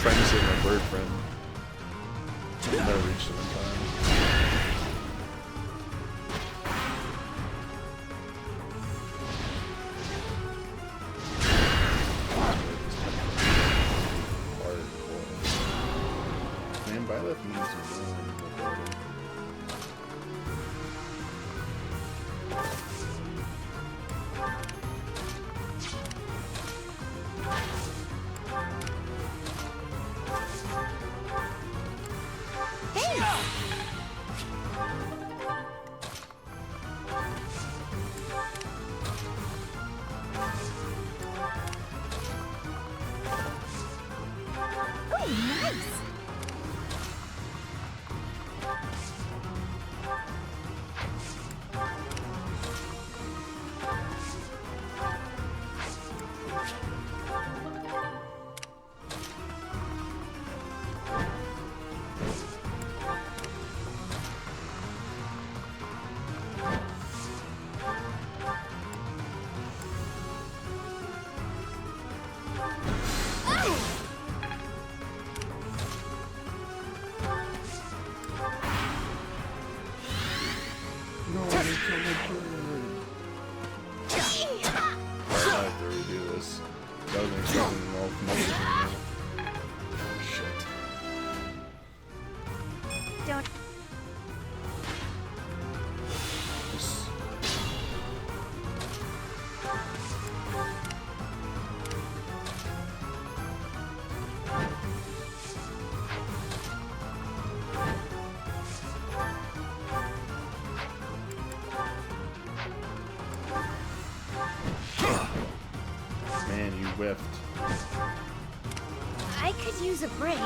trying to save my bird friend. I never reached him in time. Man, Byleth needs more mobility. Whiffed. I could use a break.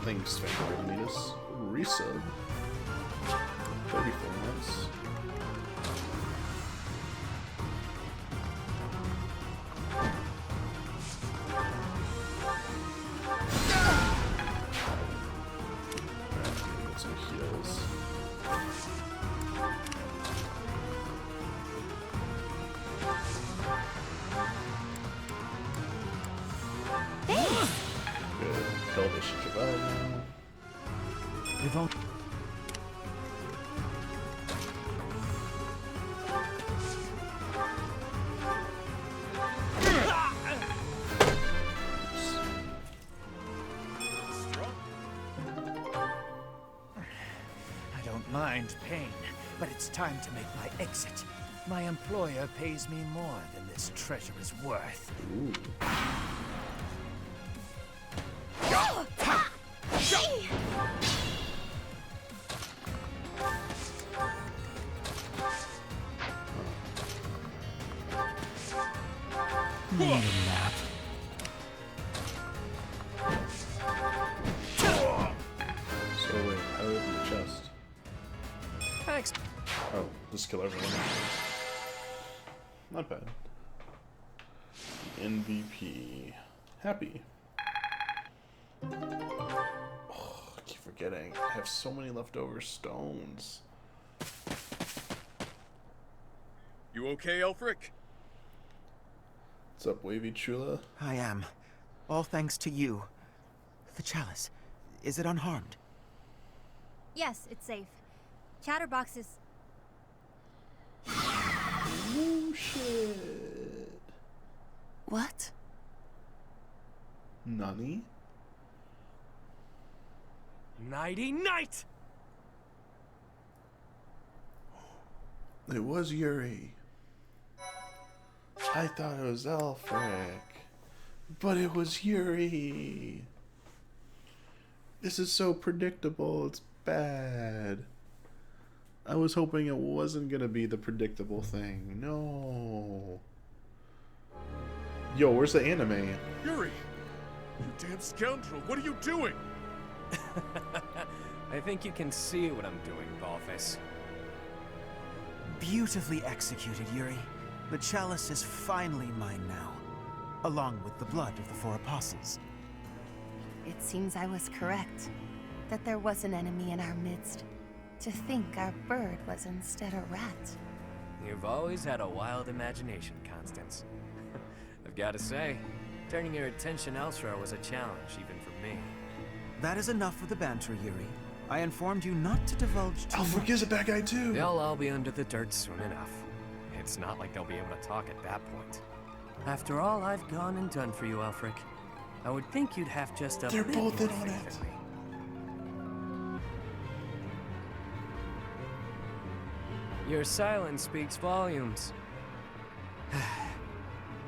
Thanks, Fangraminus. Resub. 34 months. Get some heals. Good. Elvish should survive now. We've only... I don't mind pain, but it's time to make my exit. My employer pays me more than this treasure is worth. Ooh. Need a nap. So wait, how do I open the chest? Thanks. Oh, just kill everyone. Not bad. MVP. Happy. Oh, I keep forgetting. I have so many leftover stones. You okay, Elfric? What's up, Wavy Chula? I am. All thanks to you. The chalice. Is it unharmed? Yes, it's safe. Chatterbox is... Oh, shit. What? Nani? Nighty night! It was Yuri. I thought it was Elfric. But it was Yuri. This is so predictable. It's bad. I was hoping it wasn't gonna be the predictable thing. No. Yo, where's the anime? Yuri! You damn scoundrel, what are you doing? I think you can see what I'm doing, Ballface. Beautifully executed, Yuri. The chalice is finally mine now, along with the blood of the 4 apostles. It seems I was correct. That there was an enemy in our midst. To think our bird was instead a rat. You've always had a wild imagination, Constance. I've got to say, turning your attention elsewhere was a challenge, even for me. That is enough for the banter, Yuri. I informed you not to divulge too much. Alfric is a bad guy too. They'll all be under the dirt soon enough. It's not like they'll be able to talk at that point. After all I've gone and done for you, Alfric, I would think you'd have just a They're bit both more in on faith it. in me. Your silence speaks volumes.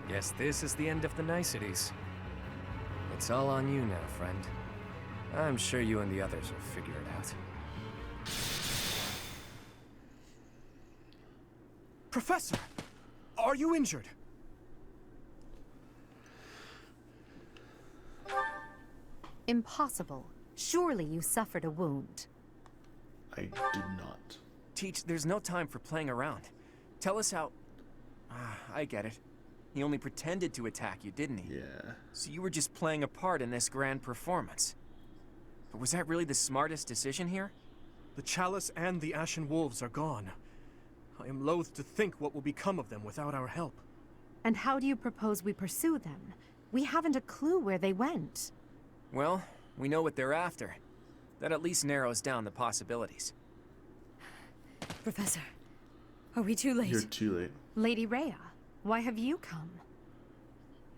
Guess this is the end of the niceties. It's all on you now, friend. I'm sure you and the others will figure it out. Professor! Are you injured? Impossible. Surely you suffered a wound. I did not. Teach, there's no time for playing around. Tell us how... I get it. He only pretended to attack you, didn't he? Yeah. So you were just playing a part in this grand performance. But was that really the smartest decision here? The chalice and the Ashen Wolves are gone. I am loath to think what will become of them without our help. And how do you propose we pursue them? We haven't a clue where they went. Well, we know what they're after. That at least narrows down the possibilities. Professor, are we too late? You're too late. Lady Rhea, why have you come?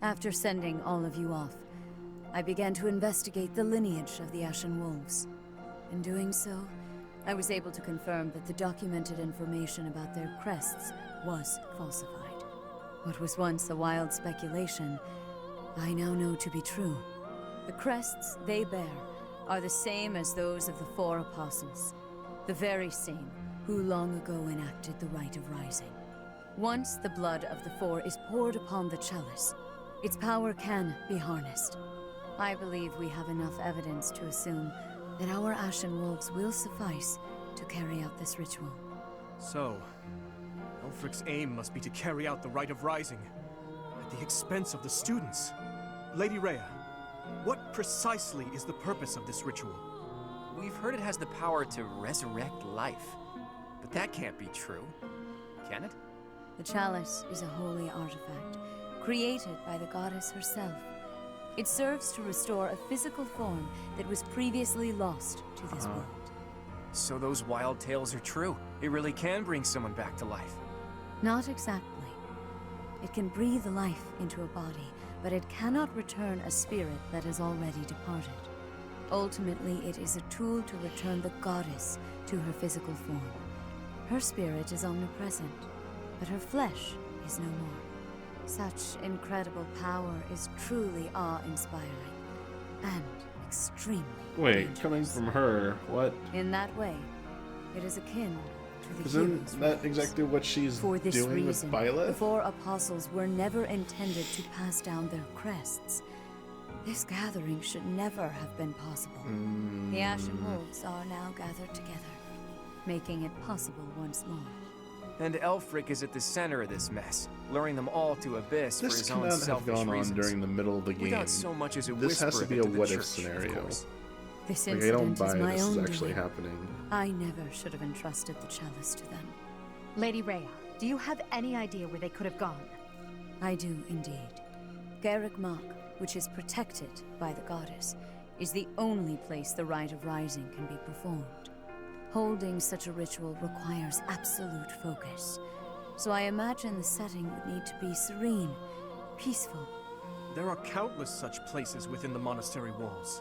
After sending all of you off, I began to investigate the lineage of the Ashen Wolves. In doing so, I was able to confirm that the documented information about their crests was falsified. What was once a wild speculation, I now know to be true. The crests they bear are the same as those of the 4 apostles, the very same who long ago enacted the Rite of Rising. Once the blood of the 4 is poured upon the chalice, its power can be harnessed. I believe we have enough evidence to assume that our Ashen Wolves will suffice to carry out this ritual. So, Elfric's aim must be to carry out the Rite of Rising, at the expense of the students. Lady Rhea, what precisely is the purpose of this ritual? We've heard it has the power to resurrect life. But that can't be true, can it? The chalice is a holy artifact, created by the goddess herself. It serves to restore a physical form that was previously lost to this world. So those wild tales are true. It really can bring someone back to life. Not exactly. It can breathe life into a body, but it cannot return a spirit that has already departed. Ultimately, it is a tool to return the goddess to her physical form. Her spirit is omnipresent, but her flesh is no more. Such incredible power is truly awe-inspiring and extremely dangerous. Coming from her, what? In that way, it is akin to the Isn't hero's that race. exactly what she's For this doing reason, with Byleth? the 4 apostles were never intended to pass down their crests. This gathering should never have been possible. The Ashen Wolves are now gathered together, making it possible once more. And Elfric is at the center of this mess, luring them all to Abyss for This his own cannot have selfish gone on reasons. during the middle of the game. Without so much as a This has whisper to be of a it to the what-if church, scenario. of course. This Like, I incident don't buy is my this is own actually doing. happening. I never should have entrusted the chalice to them. Lady Rhea, do you have any idea where they could have gone? I do indeed. Garrick Mach, which is protected by the goddess, is the only place the Rite of Rising can be performed. Holding such a ritual requires absolute focus, so I imagine the setting would need to be serene, peaceful. There are countless such places within the monastery walls.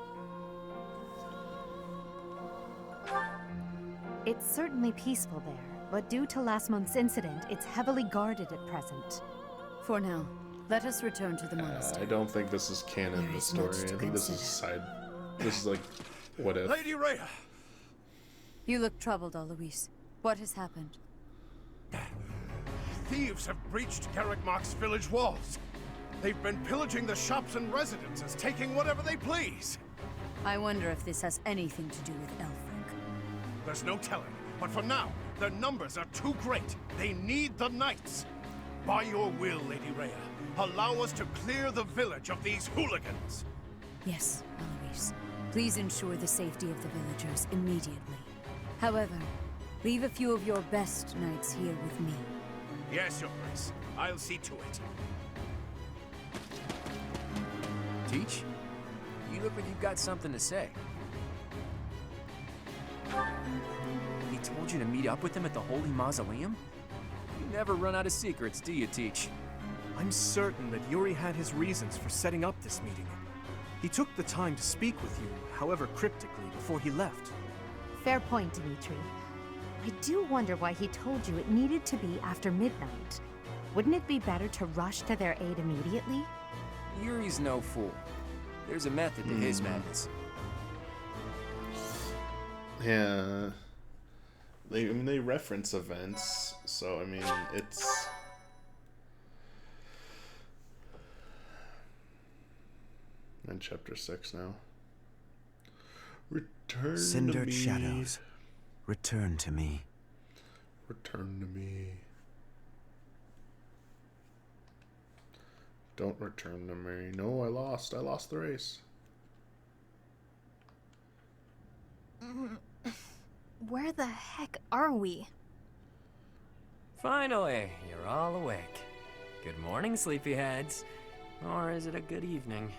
It's certainly peaceful there, but due to last month's incident, it's heavily guarded at present. For now, let us return to the monastery. I don't think this is canon in the story. I think this is side. This is like, what if? Lady Rhea! You look troubled, Alois. What has happened? Thieves have breached Garrick Mock's village walls. They've been pillaging the shops and residences, taking whatever they please. I wonder if this has anything to do with Elfric. There's no telling, but for now, their numbers are too great. They need the knights. By your will, Lady Rhea, allow us to clear the village of these hooligans. Yes, Alois. Please ensure the safety of the villagers immediately. However, leave a few of your best knights here with me. Yes, Your Grace. I'll see to it. Teach? You look like you've got something to say. He told you to meet up with him at the Holy Mausoleum? You never run out of secrets, do you, Teach? I'm certain that Yuri had his reasons for setting up this meeting. He took the time to speak with you, however cryptically, before he left. Fair point, Dimitri. I do wonder why he told you it needed to be after midnight. Wouldn't it be better to rush to their aid immediately? Yuri's no fool. There's a method to his madness. Yeah. They reference events, so I mean, it's... in chapter 6 now. Return Cindered to me. shadows, return to me. Return to me. Don't return to me. No, I lost. I lost the race. Where the heck are we? Finally, you're all awake. Good morning, sleepyheads. Or is it a good evening?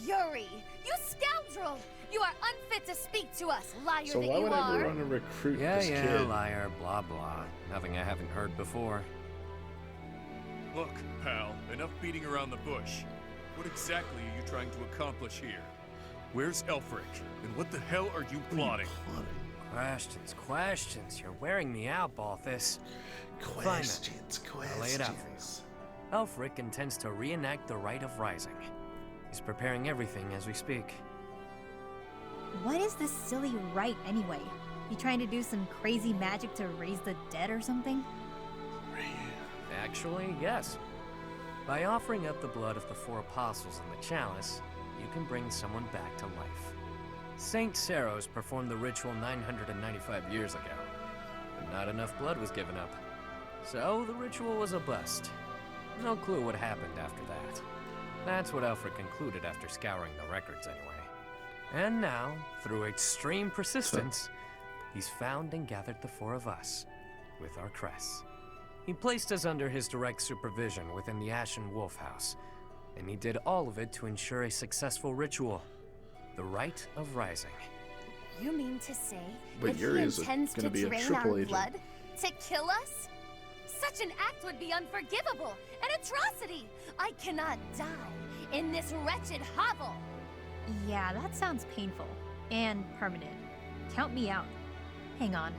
Yuri, you scoundrel! You are unfit to speak to us, liar So that why you would I are. ever want to recruit Yeah, this yeah, kid? liar, blah, blah. Nothing I haven't heard before. Look, pal, enough beating around the bush. What exactly are you trying to accomplish here? Where's Elfric? And what the hell are you plotting? Questions. You're wearing me out, Balthus. Questions. I'll lay it out for you. Elfric intends to reenact the Rite of Rising. He's preparing everything as we speak. What is this silly rite anyway? You trying to do some crazy magic to raise the dead or something? Actually, yes. By offering up the blood of the 4 apostles in the chalice, you can bring someone back to life. Saint Seros performed the ritual 995 years ago, but not enough blood was given up. So the ritual was a bust. No clue what happened after that. That's what Alfred concluded after scouring the records anyway. And now, through extreme persistence, he's found and gathered the 4 of us, with our crests. He placed us under his direct supervision within the Ashen Wolf House, and he did all of it to ensure a successful ritual. The Rite of Rising. You mean to say But that Yuri he is intends gonna to be a drain triple our agent. blood? To kill us? Such an act would be unforgivable, an atrocity! I cannot die in this wretched hovel! Yeah, that sounds painful. And permanent. Count me out. Hang on.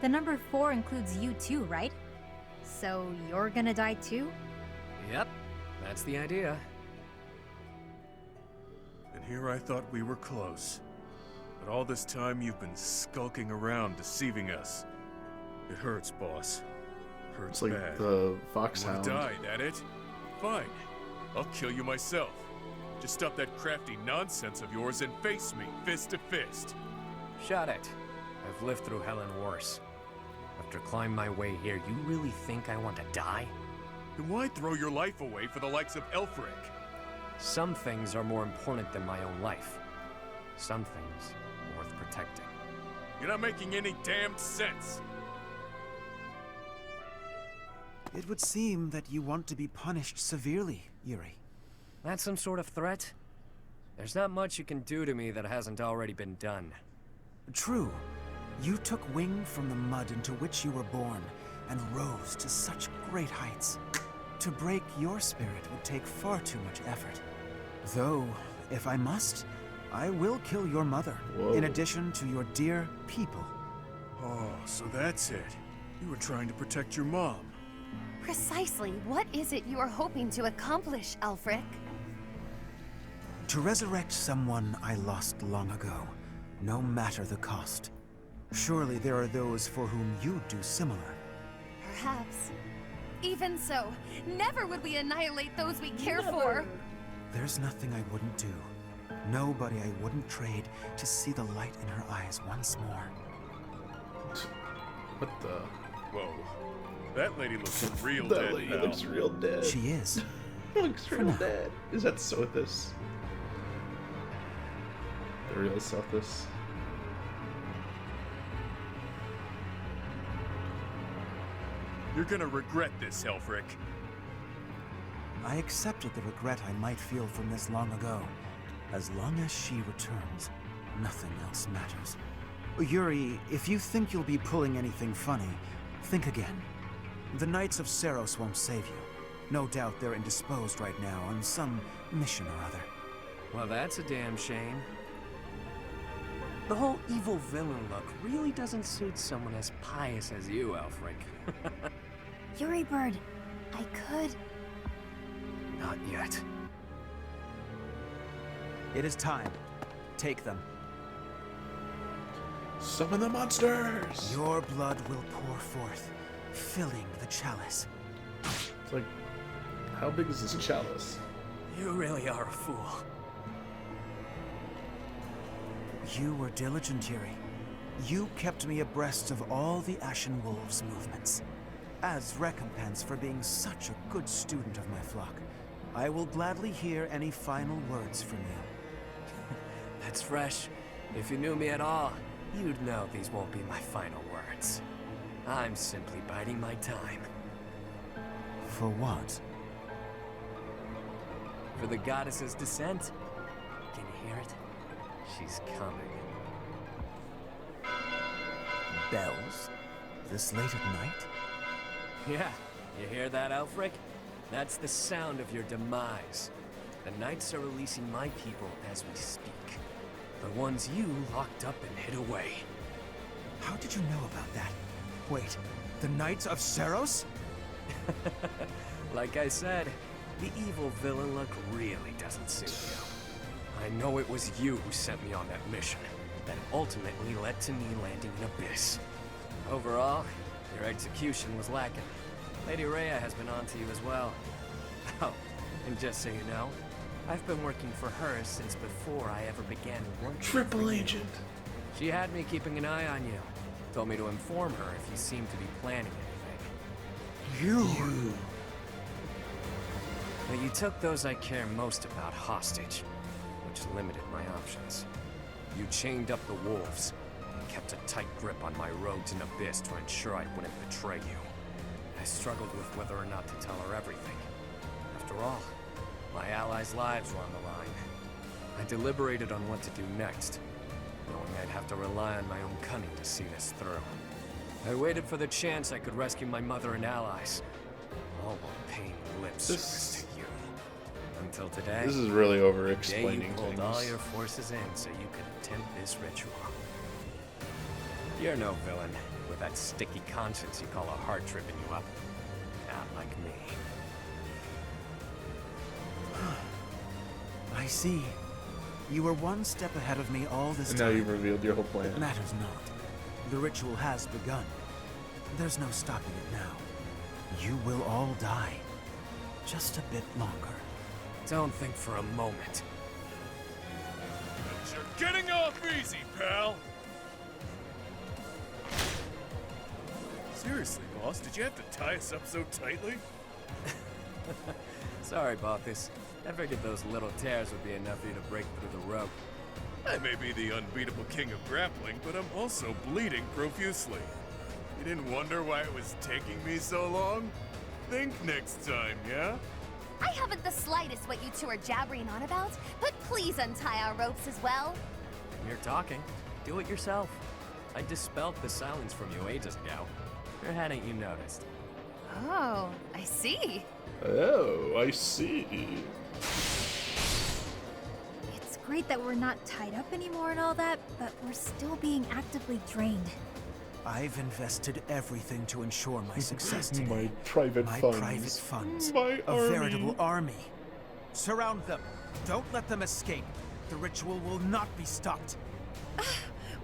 The number 4 includes you too, right? So you're gonna die too? Yep, that's the idea. And here I thought we were close. But all this time you've been skulking around, deceiving us. It hurts, boss. Hurts It's like bad. the You foxhound. wanna die, that it? Fine. I'll kill you myself. Just stop that crafty nonsense of yours and face me, fist to fist. Shut it. I've lived through hell and worse. After climbing my way here, you really think I want to die? Then why throw your life away for the likes of Elfric? Some things are more important than my own life. Some things worth protecting. You're not making any damn sense. It would seem that you want to be punished severely, Yuri. That's some sort of threat? There's not much you can do to me that hasn't already been done. True. You took wing from the mud into which you were born, and rose to such great heights. To break your spirit would take far too much effort. Though, if I must, I will kill your mother, Whoa. in addition to your dear people. Oh, so that's it. You were trying to protect your mom. Precisely, what is it you are hoping to accomplish, Elfric? To resurrect someone I lost long ago, no matter the cost. Surely there are those for whom you'd do similar. Perhaps. Even so, never would we annihilate those we care for. There's nothing I wouldn't do. Nobody I wouldn't trade to see the light in her eyes once more. What the? Whoa. That lady looks real That dead, lady pal. looks real dead. She is. Looks real dead. Is that Sothis? The real Sothis? You're gonna regret this, Elfric. I accepted the regret I might feel from this long ago. As long as she returns, nothing else matters. Yuri, if you think you'll be pulling anything funny, think again. The Knights of Seros won't save you. No doubt they're indisposed right now on some mission or other. Well, that's a damn shame. The whole evil villain look really doesn't suit someone as pious as you, Elfric. Yuri Bird, I could... Not yet. It is time. Take them. Summon the monsters! Your blood will pour forth, filling the chalice. It's like, how big is this chalice? You really are a fool. You were diligent, Yuri. You kept me abreast of all the Ashen Wolves' movements. As recompense for being such a good student of my flock, I will gladly hear any final words from you. That's fresh. If you knew me at all, you'd know these won't be my final words. I'm simply biding my time. For what? For the goddess's descent. Can you hear it? She's coming. Bells? This late at night? Yeah, you hear that, Elfric? That's the sound of your demise. The Knights are releasing my people as we speak. The ones you locked up and hid away. How did you know about that? Wait, the Knights of Seros? Like I said, the evil villain look really doesn't suit you. I know it was you who sent me on that mission, that ultimately led to me landing in Abyss. Overall, your execution was lacking. Lady Rhea has been on to you as well. Oh, and just so you know, I've been working for her since before I ever began working. Triple agent. She had me keeping an eye on you. Told me to inform her if you seemed to be planning anything. You. But you took those I care most about hostage, which limited my options. You chained up the wolves, and kept a tight grip on my road to Abyss to ensure I wouldn't betray you. I struggled with whether or not to tell her everything. After all, my allies' lives were on the line. I deliberated on what to do next, knowing I'd have to rely on my own cunning to see this through. I waited for the chance I could rescue my mother and allies, all while paying lip service to you. Until today, This is really over the day explaining you pulled things. all your forces in so you could attempt this ritual. You're no villain, with that sticky conscience you call a heart tripping you up. Not like me. I see. You were one step ahead of me all this And time. now you've revealed your whole plan. It matters not. The ritual has begun. There's no stopping it now. You will all die. Just a bit longer. Don't think for a moment. But you're getting off easy, pal! Seriously, boss, did you have to tie us up so tightly? Sorry about this. I figured those little tears would be enough for you to break through the rope. I may be the unbeatable king of grappling, but I'm also bleeding profusely. You didn't wonder why it was taking me so long? Think next time, yeah? I haven't the slightest what you two are jabbering on about, but please untie our ropes as well. You're talking. Do it yourself. I dispelled the silence from you ages ago. Or hadn't you noticed? Oh, I see. Oh, I see. It's great that we're not tied up anymore and all that, but we're still being actively drained. I've invested everything to ensure my success today. My private funds. Private funds. My a army. veritable army. Surround them. Don't let them escape. The ritual will not be stopped.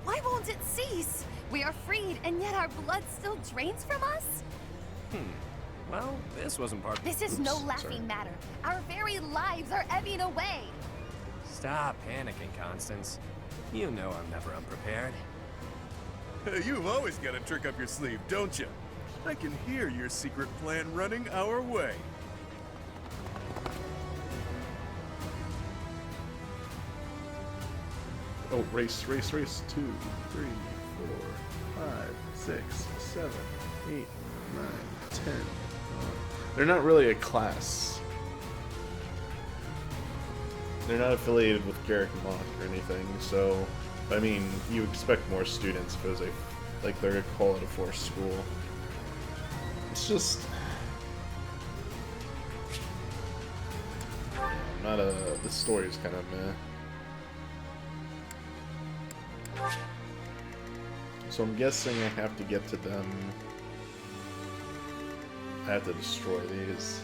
Why won't it cease? We are freed, and yet our blood still drains from us? Well, this wasn't part of This is no laughing matter. Our very lives are ebbing away. Stop panicking, Constance. You know I'm never unprepared. You've always got a trick up your sleeve, don't you? I can hear your secret plan running our way. Oh, race. 2, 3, 4, 5, 6, 7, 8, 9, 10. They're not really a class. They're not affiliated with Garrick Mock or anything, so I mean, you expect more students if it was like they're gonna call it a forced school. It's just not a. The story's kind of meh. So I'm guessing I have to get to them. I have to destroy these.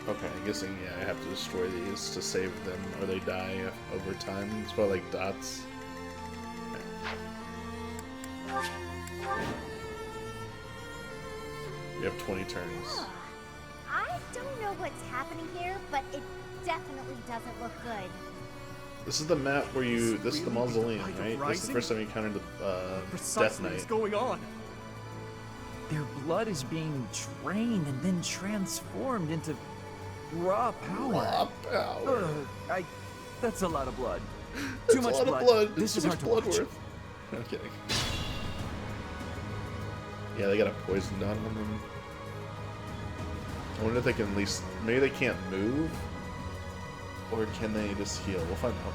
Okay, I'm guessing, yeah, I have to destroy these to save them, or they die over time. It's probably like dots. Okay. You have 20 turns. I don't know what's happening here, but it definitely doesn't look good. This is the map where you. This is the mausoleum, right? This is the first time you encountered the Death Knight. What's going on? Their blood is being drained and then transformed into raw power. Raw power. That's a lot of blood. That's Too much a lot blood. of blood. This is too hard much to blood watch. worth. I'm kidding. Yeah, they got a poison dot on them. I wonder if they can at least. Maybe they can't move? Or can they just heal? We'll find out.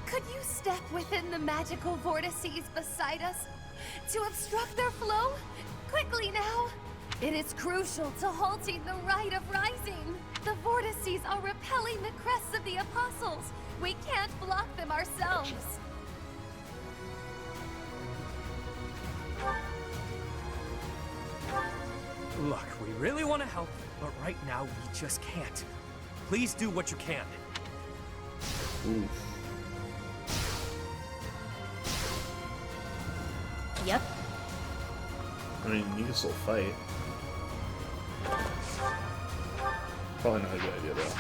Could you step within the magical vortices beside us to obstruct their flow? Quickly now! It is crucial to halting the rite of rising. The vortices are repelling the crests of the apostles. We can't block them ourselves. Look, we really want to help, but right now we just can't. Please do what you can. Ooh. Yep. I mean, you can still fight. Probably not a good idea, though.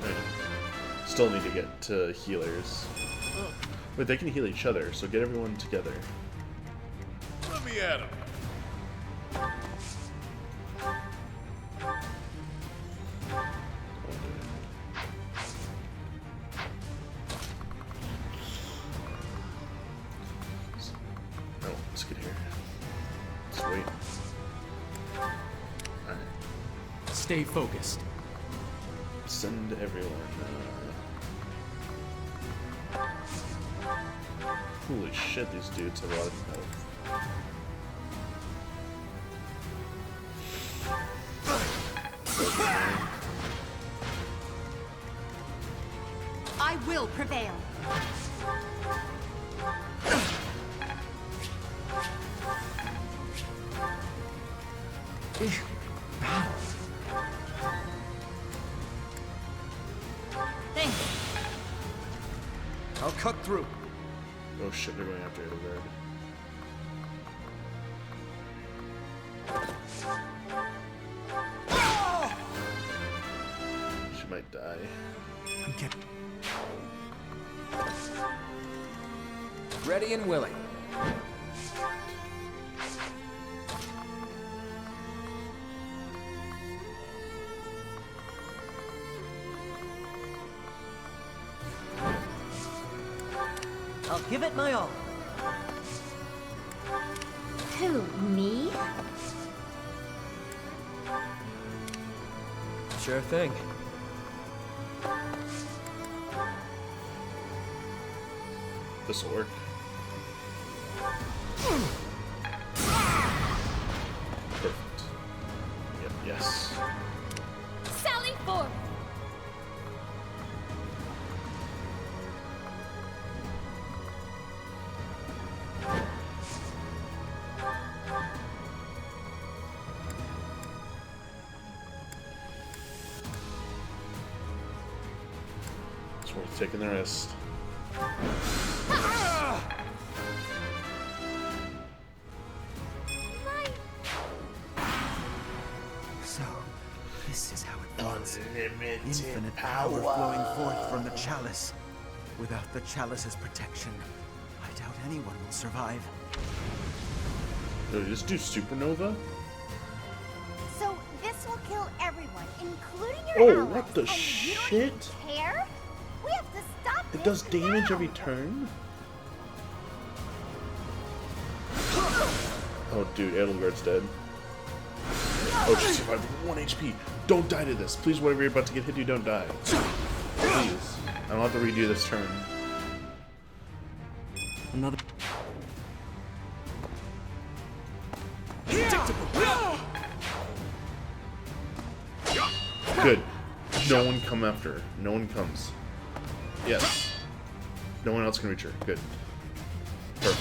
Right. Still need to get to healers. Wait, they can heal each other, so get everyone together. Let me at him. No, let's get here. Let's wait. Alright. Stay focused. Send everyone. Holy shit, these dudes have a lot of health. I will prevail. Thanks. I'll cut through. Oh shit, they're going after Edelgard. She might die. I'm getting... Ready and willing. I'll give it my all. Who, me? Sure thing. This'll work. Perfect. Yep, yes. Worth taking the risk. So, this is how it feels. Infinite power flowing forth from the chalice. Without the chalice's protection, I doubt anyone will survive. Did we just do supernova? So this will kill everyone, including your Oh, allies. what the and shit? You don't even care? We have to stop It this does damage now. every turn? Oh, dude, Edelgard's dead. Oh, she survived with 1 HP. Don't die to this. Please, whatever you're about to get hit, you don't die. Please. I don't have to redo this turn. Another. Good. No one come after her. No one comes. Yes. No one else can reach her. Good. Perfect.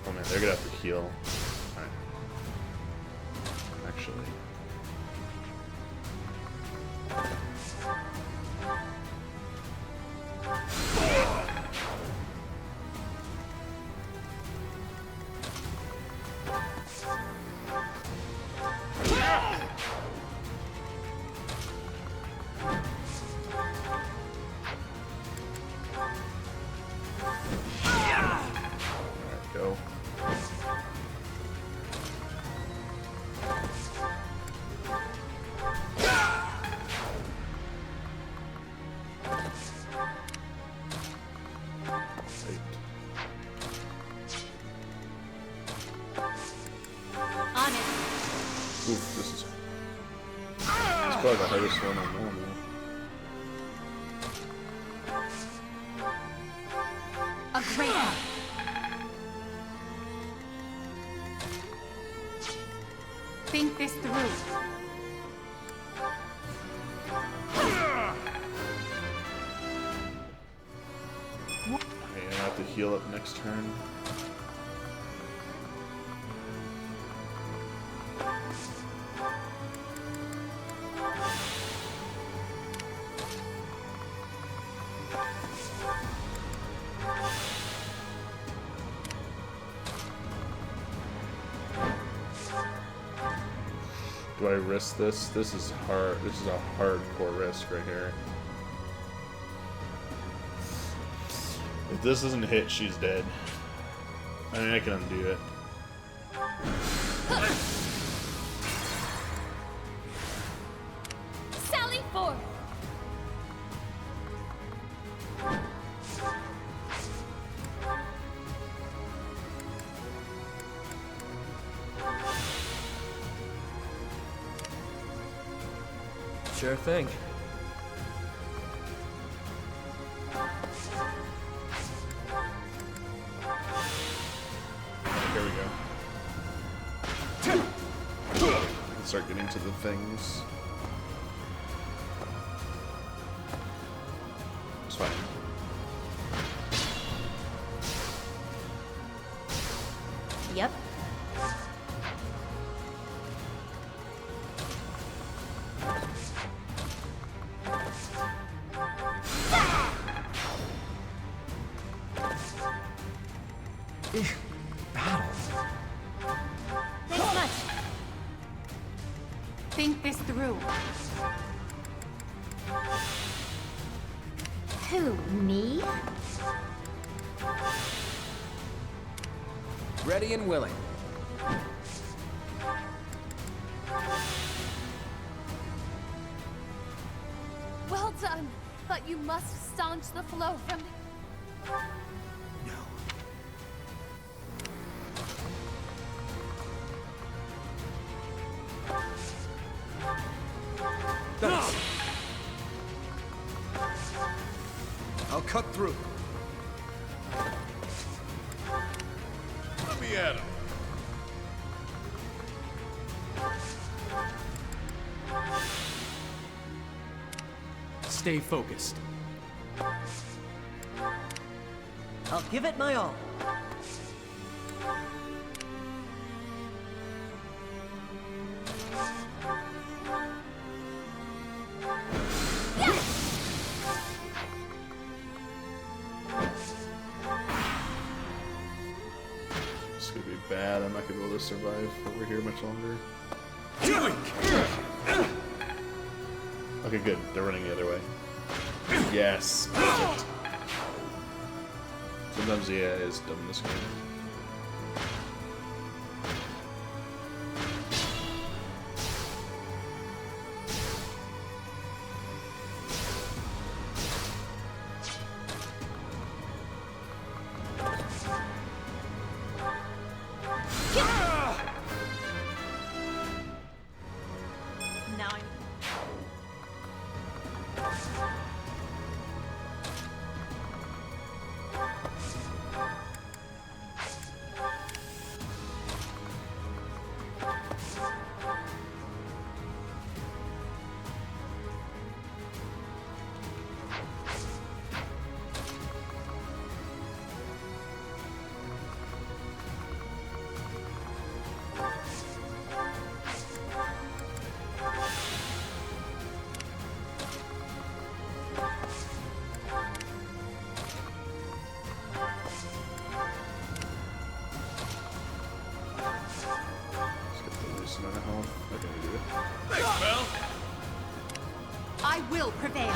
Oh man, they're gonna have to heal. Alright. Actually. Alright, go. Wait. On it. Oof, this is probably the hardest one on normal. A great help. Think this through. Okay, I have to heal up next turn. Do I risk this? This is hard. This is a hardcore risk right here. If this doesn't hit, she's dead. I mean, I can undo it. Sally forth. Sure thing. Here we go. Let's start getting to the things. It's fine. Yep. Battle. Thanks much. Think this through. Who, me? Ready and willing. Well done. But you must staunch the flow from... Thanks. I'll cut through. Let me at him. Stay focused. I'll give it my all. This could be bad. I'm not gonna be able to survive over here much longer. Okay, good. They're running the other way. Yes. Perfect. Sometimes the AI is dumb in this game. Now I'm... I will prevail.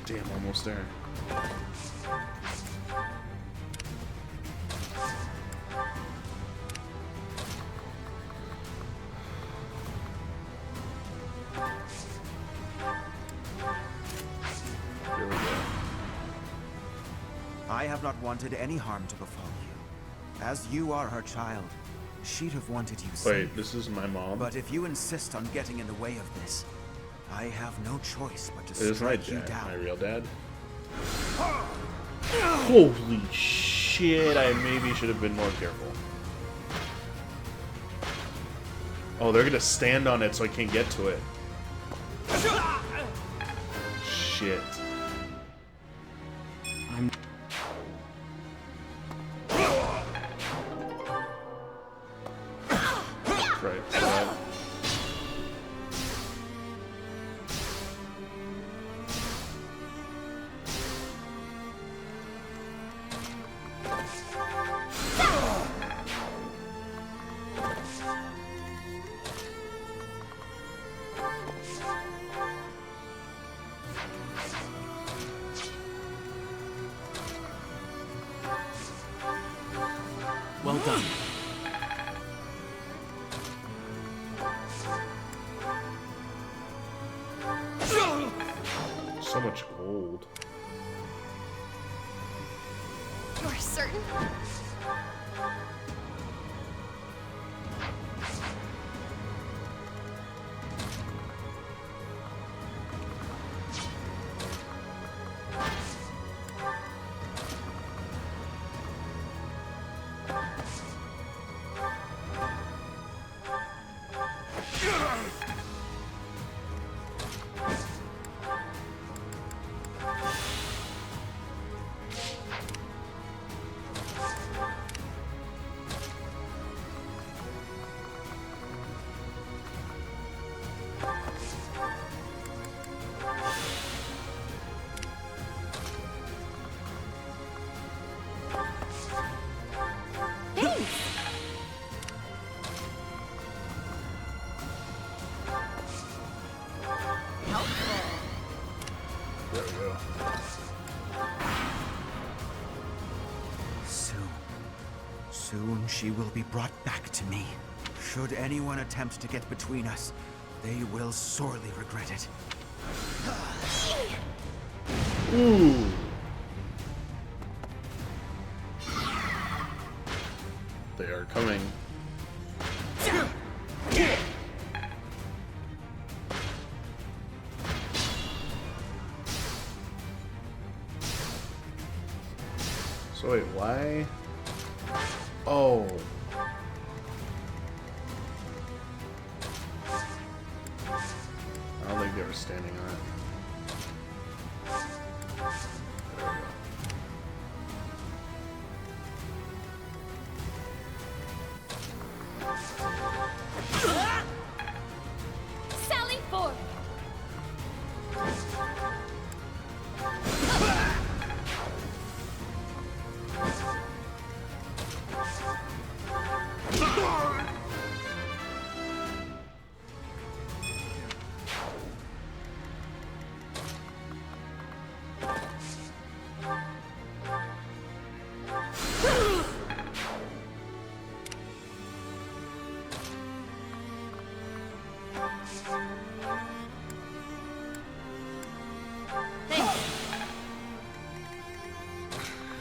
Damn, almost there. Here we go. I have not wanted any harm to befall you. As you are her child, she'd have wanted you safe. Wait, this is my mom? But if you insist on getting in the way of this, I have no choice but to It is my strike you dad, down. my real dad. Holy shit, I maybe should have been more careful. Oh, they're gonna stand on it so I can't get to it. Shit. I'm... Right, so that... Well done. So much gold. You're certain? There we go. Soon she will be brought back to me. Should anyone attempt to get between us, they will sorely regret it. Ooh. They are coming. So wait, why? Oh. I don't think they were standing on it. Sally forth!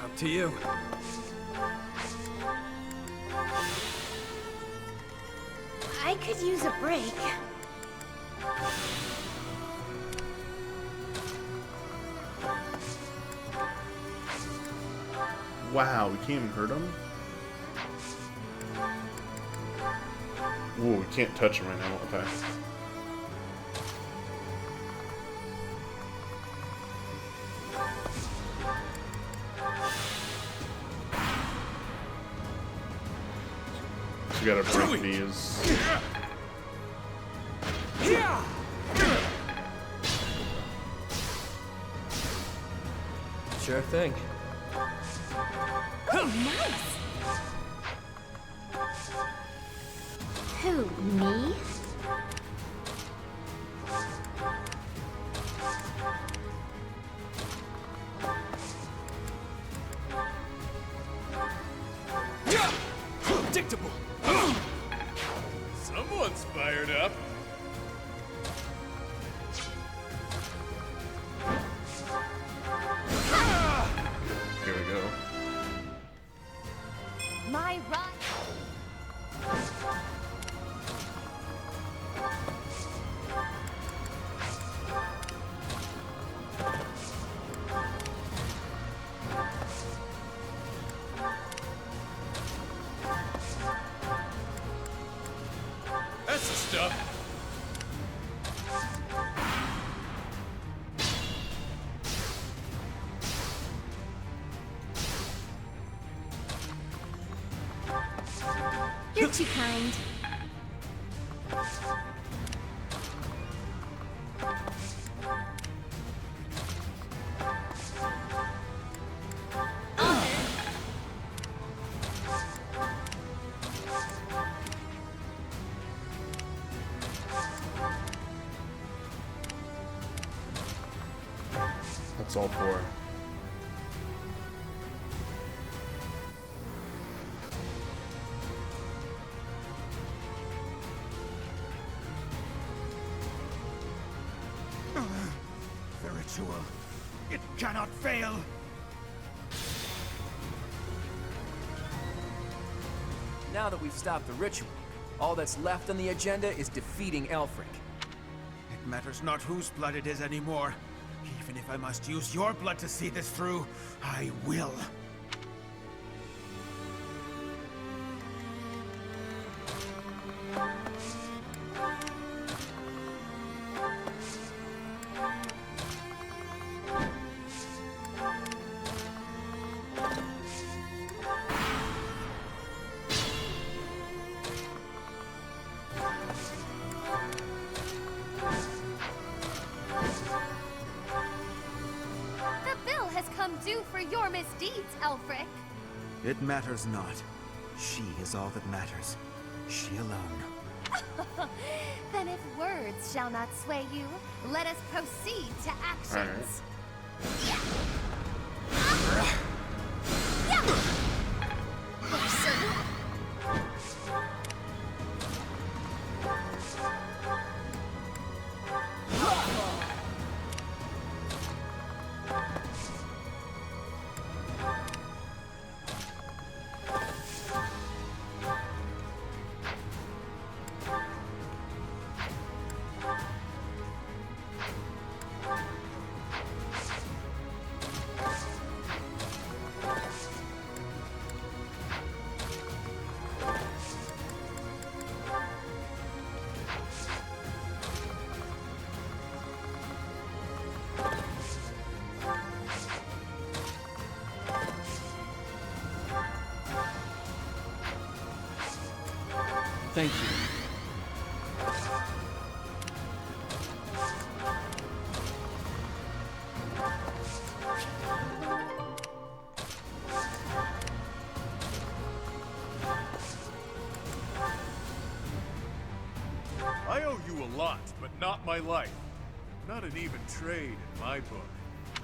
Up to you. I could use a break. Wow, we can't even hurt him? Ooh, we can't touch him right now. Okay. So we gotta break these. Sure thing. Nice! Who, me? Predictable. Someone's fired up. Here we go. My run. That's the stuff. You're too kind. That's all four. The ritual. It cannot fail. Now that we've stopped the ritual, all that's left on the agenda is defeating Elfric. It matters not whose blood it is anymore. Even if I must use your blood to see this through, I will. The bill has come due for your misdeeds, Elfric. It matters not. She is all that matters. She alone. Then if words shall not sway you, let us proceed to actions. Thank you. I owe you a lot, but not my life. Not an even trade in my book.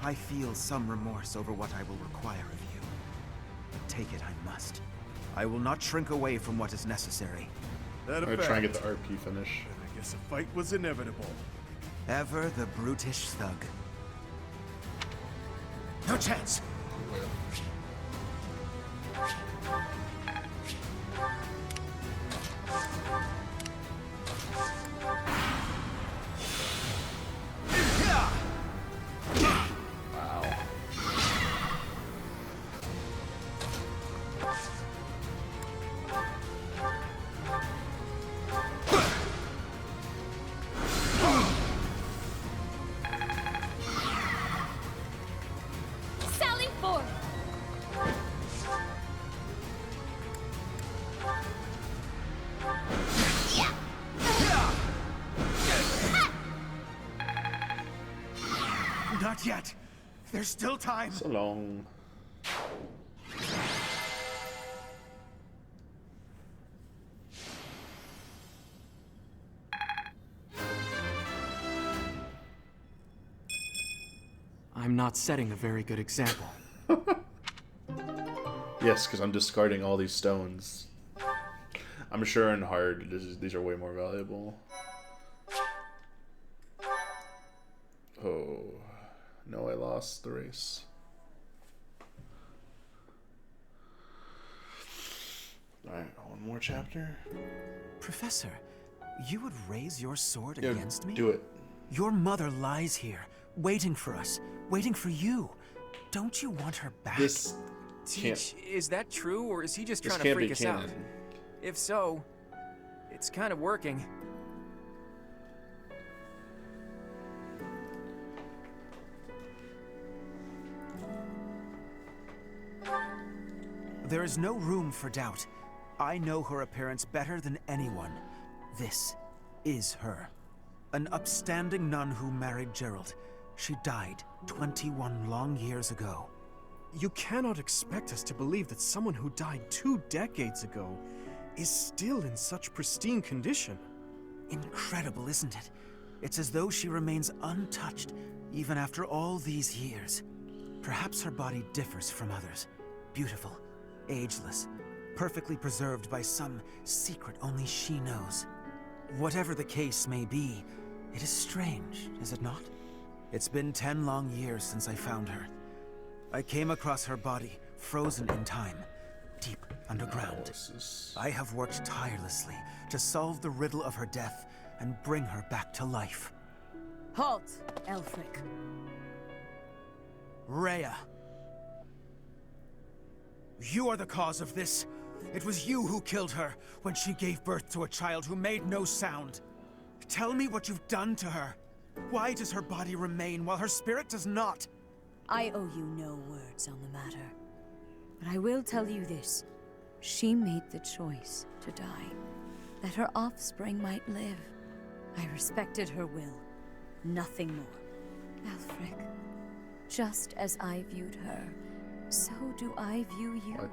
I feel some remorse over what I will require of you. But take it I must. I will not shrink away from what is necessary. That I'm gonna try and get the RP finish. I guess a fight was inevitable. Ever the brutish thug. No chance! Sally forth! Not yet. There's still time. So long. I'm not setting a very good example. Yes, because I'm discarding all these stones. I'm sure in hard, these are way more valuable. Oh, no, I lost the race. Alright, one more chapter. Professor, you would raise your sword Yeah, against me? do it. Your mother lies here, waiting for us, waiting for you. Don't you want her back? This Teach, is that true, or is he just This trying to can't freak be us out? canon. If so, it's kind of working. There is no room for doubt. I know her appearance better than anyone. This is her. An upstanding nun who married Gerald. She died 21 long years ago. You cannot expect us to believe that someone who died 2 decades ago is still in such pristine condition. Incredible, isn't it? It's as though she remains untouched, even after all these years. Perhaps her body differs from others. Beautiful, ageless, perfectly preserved by some secret only she knows. Whatever the case may be, it is strange, is it not? It's been 10 long years since I found her. I came across her body, frozen in time, deep underground. I have worked tirelessly to solve the riddle of her death and bring her back to life. Halt, Elfric. Rhea. You are the cause of this. It was you who killed her when she gave birth to a child who made no sound. Tell me what you've done to her. Why does her body remain while her spirit does not? I owe you no words on the matter. But I will tell you this. She made the choice to die, that her offspring might live. I respected her will, nothing more. Elfric, just as I viewed her, so do I view you. What?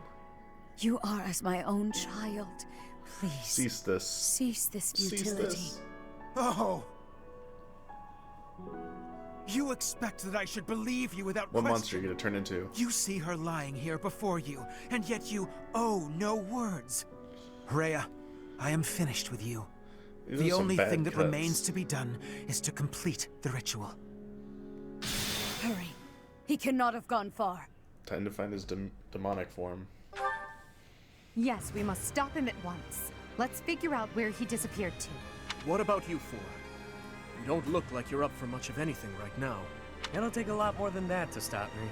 You are as my own child. Please. Cease this. Cease this Cease futility. this. Oh! You expect that I should believe you without What question? monster are you gonna turn into? You see her lying here before you, and yet you owe no words. Rhea, I am finished with you. These The are some only bad thing that cuts. remains to be done is to complete the ritual. Hurry. He cannot have gone far. Time to find his demonic form. Yes, we must stop him at once. Let's figure out where he disappeared to. What about you four? You don't look like you're up for much of anything right now. It'll take a lot more than that to stop me.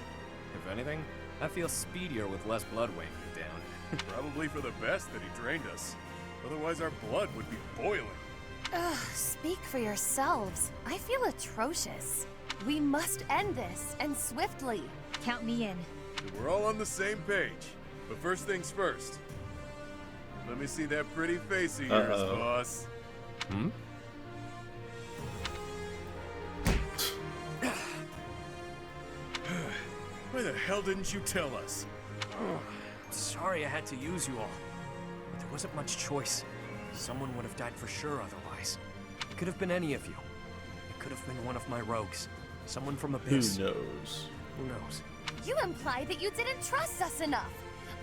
If anything, I feel speedier with less blood weighing me down. Probably for the best that he trained us. Otherwise our blood would be boiling. Ugh, speak for yourselves. I feel atrocious. We must end this, and swiftly. Count me in. We're all on the same page. But first things first. Let me see that pretty face of yours, boss. Hmm? Why the hell didn't you tell us? Sorry I had to use you all. But there wasn't much choice. Someone would have died for sure otherwise. It could have been any of you. It could have been one of my rogues. Someone from Abyss. Who knows? Who knows? You imply that you didn't trust us enough.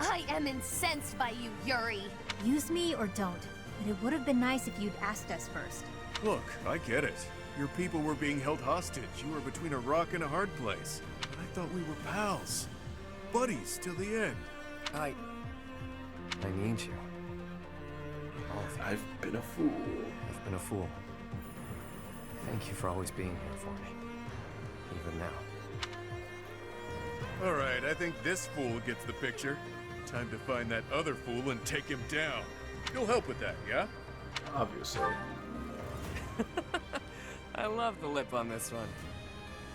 I am incensed by you, Yuri. Use me or don't, but it would have been nice if you'd asked us first. Look, I get it. Your people were being held hostage. You were between a rock and a hard place. But I thought we were pals. Buddies till the end. I need you. All of you. I've been a fool. I've been a fool. Thank you for always being here for me. Even now. Alright, I think this fool gets the picture. Time to find that other fool and take him down. You'll help with that, yeah? Obviously. I love the lip on this one.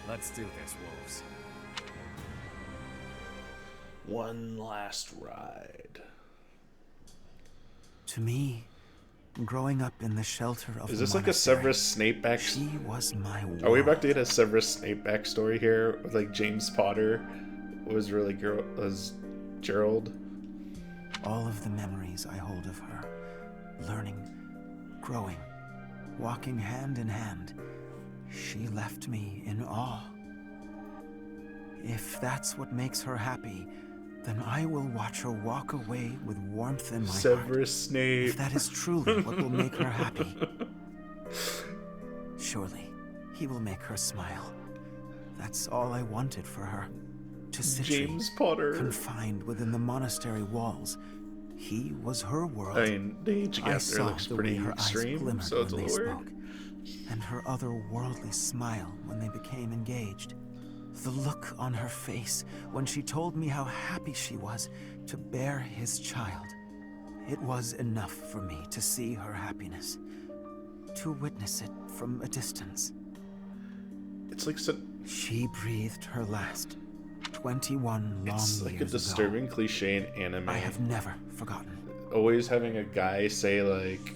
Let's do this, wolves. One last ride. To me, growing up in the shelter of Is the this like a monastery, Severus Snape back? She was my world. Are we about to get a Severus Snape backstory here with like James Potter was really was Gerald? All of the memories I hold of her, learning, growing, walking hand in hand, she left me in awe. If that's what makes her happy, then I will watch her walk away with warmth in my heart. Severus Snape. If that is truly what will make her happy, surely he will make her smile. That's all I wanted for her. To Citri, James Potter. confined within the monastery walls, he was her world. I mean, the aging I after saw looks the pretty way her extreme, eyes glimmered so it's a when they little weird. spoke, and her otherworldly smile when they became engaged. The look on her face when she told me how happy she was to bear his child. It was enough for me to see her happiness, to witness it from a distance. It's like she breathed her last 21 long It's like a years disturbing ago. cliche in anime. I have never forgotten. Always having a guy say like,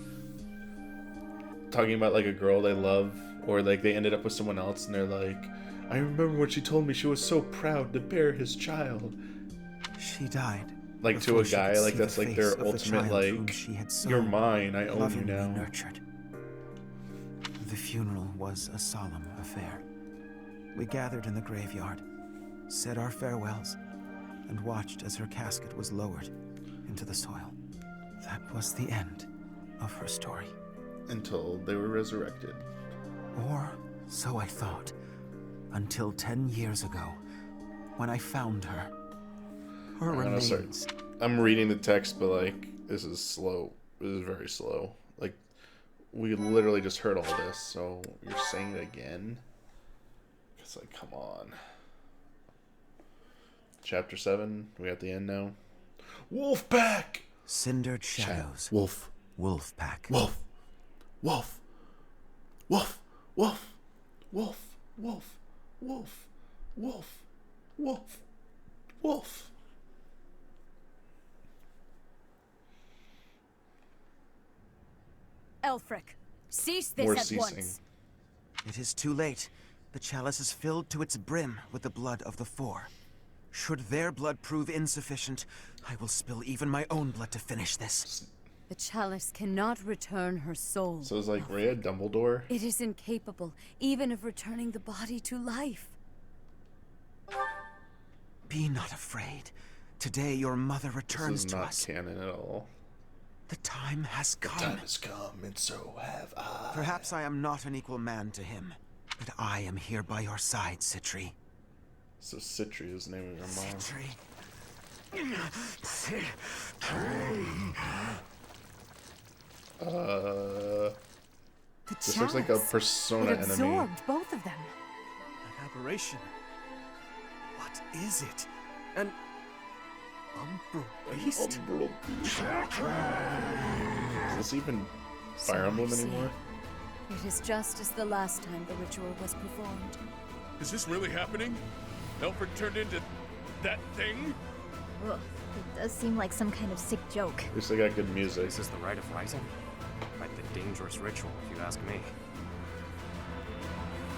talking about like a girl they love, or like they ended up with someone else, and they're like, I remember when she told me she was so proud to bear his child. She died. Like to before a she guy, could like see that's the like face their of the ultimate child whom like, she had so you're mine, I own you lovingly now. nurtured. The funeral was a solemn affair. We gathered in the graveyard, said our farewells, and watched as her casket was lowered into the soil. That was the end of her story. Until they were resurrected. Or so I thought, until 10 years ago, when I found her. Her remains. I'm reading the text, but like, this is slow. This is very slow. Like, we literally just heard all this, so you're saying it again? It's like, come on. Chapter 7, we at the end now. Wolf pack! Cindered shadows. Wolf. Wolf pack. Wolf. Wolf. Wolf. Wolf. Wolf. Wolf. Wolf. Wolf. Wolf. Wolf. Elfric, cease this We're at ceasing. once. It is too late. The chalice is filled to its brim with the blood of the four. Should their blood prove insufficient, I will spill even my own blood to finish this. The chalice cannot return her soul. So it's like Rhea Dumbledore. It is incapable even of returning the body to life. Be not afraid. Today your mother returns This is to not us. canon at all. The time has come. The time has come, and so have I. Perhaps I am not an equal man to him, but I am here by your side, Citri. So Citri is the name of your mom. This looks like a Persona It enemy. absorbed both of them. An aberration. What is it? An umbral beast? Is this even Fire Emblem anymore? It is just as the last time the ritual was performed. Is this really happening? Elfric turned into that thing? Ugh, it does seem like some kind of sick joke. At least they got good music. This is the Rite of Rising? Quite the dangerous ritual, if you ask me.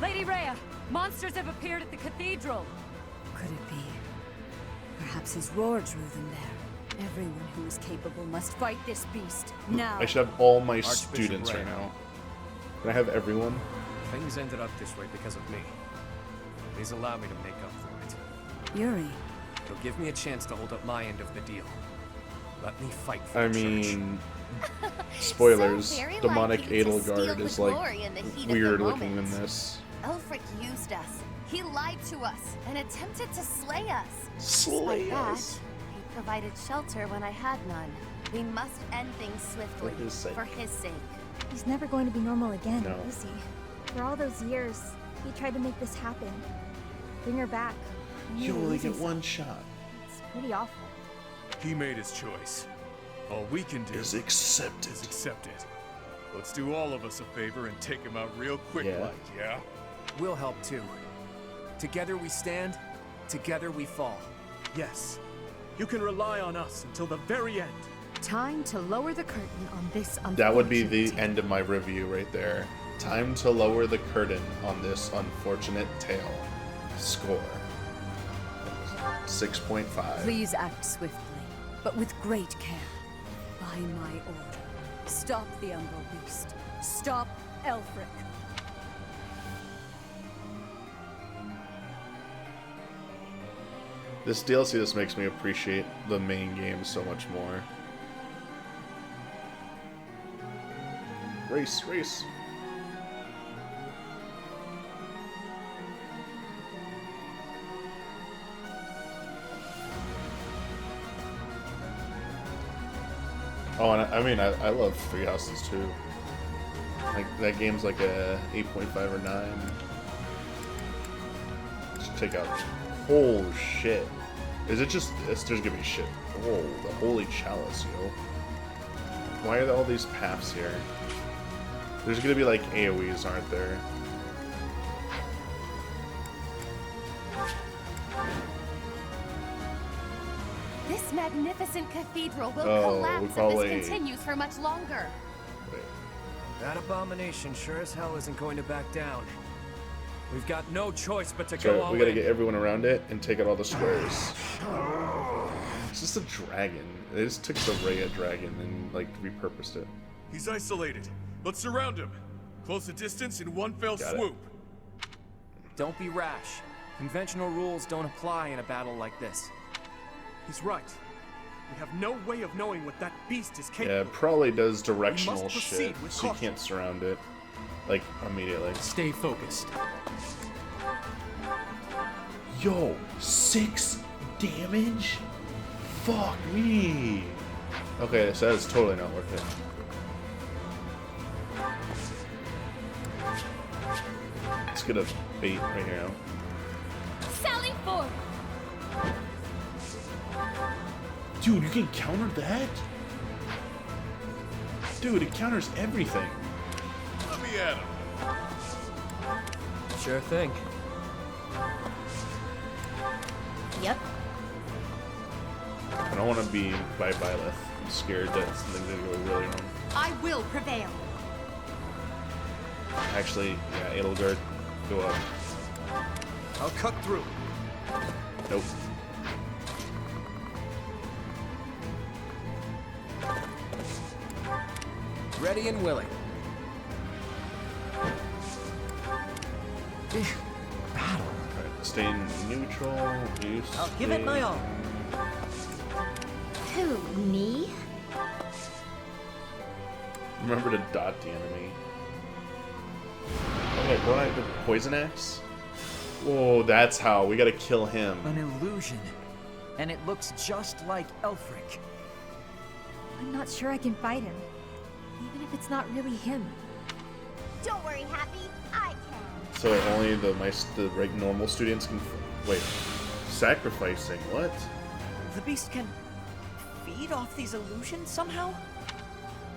Lady Rhea, monsters have appeared at the cathedral. Could it be? Perhaps his roar drew them there. Everyone who is capable must fight this beast now. I should have all my Archbishop students Rhea. right now. Can I have everyone? Things ended up this way because of me. Please allow me to make up for it. Yuri. It'll give me a chance to hold up my end of the deal. Let me fight for I the church. mean, spoilers. So very Demonic likely to steal Edelgard the is like glory in the heat of the weird looking in moment. this. Elfric used us. He lied to us and attempted to slay us. Slay Despite us. that, he provided shelter when I had none. We must end things swiftly For his sake. For his sake. He's never going to be normal again, No. is he? For all those years, he tried to make this happen. Bring her back. only You to only lose get himself. one shot. It's pretty awful. He made his choice. All we can do Is accept it. is accept it. Let's do all of us a favor and take him out real quick, Yeah. like, yeah? We'll help too. Together we stand, together we fall. Yes. You can rely on us until the very end. Time to lower the curtain on this That would be unfortunate the end of my review right there. Time to lower the curtain on this unfortunate tale. Score 6.5. Please act swiftly, but with great care. By my order. Stop the Umbral Beast. Stop Elfric. This DLC just makes me appreciate the main game so much more. Race, race. Oh, and I mean, I love Three Houses too. Like, that game's like a 8.5 or 9. Just take out. Oh shit. Is it just this? There's gonna be shit. Oh, the Holy Chalice, yo. Why are there all these paths here? There's gonna be like AoEs, aren't there? This magnificent cathedral will Oh, collapse if probably- this continues for much longer. That abomination sure as hell isn't going to back down. We've got no choice but to So go all we gotta in. get everyone around it and take out all the squares. It's just a dragon. They just took the Rhea dragon and like repurposed it. He's isolated. Let's surround him. Close the distance in one fell Got it. swoop. Don't be rash. Conventional rules don't apply in a battle like this. He's right. We have no way of knowing what that beast is capable Yeah, it probably does directional proceed shit, with so you caution. can't surround it like immediately. Stay focused. Yo, 6 damage? Fuck me. Okay, so that's totally not worth it. Let's get a bait right now. Sally forth! Dude, you can counter that? Dude, it counters everything. Let me at him. Sure thing. Yep. I don't want to be by Byleth. I'm scared that something's gonna go really wrong. I will prevail. Actually, yeah, Edelgard, go up. I'll cut through. Nope. Ready and willing. Alright, stay neutral. You I'll give it my stay- all. Who, me? Remember to dot the enemy. Okay, what? The poison axe? Whoa, that's how. We gotta kill him. An illusion. And it looks just like Elfric. I'm not sure I can fight him. Even if it's not really him. Don't worry, Happy. I can. So only the right normal students can. Wait, sacrificing what? The beast can feed off these illusions somehow?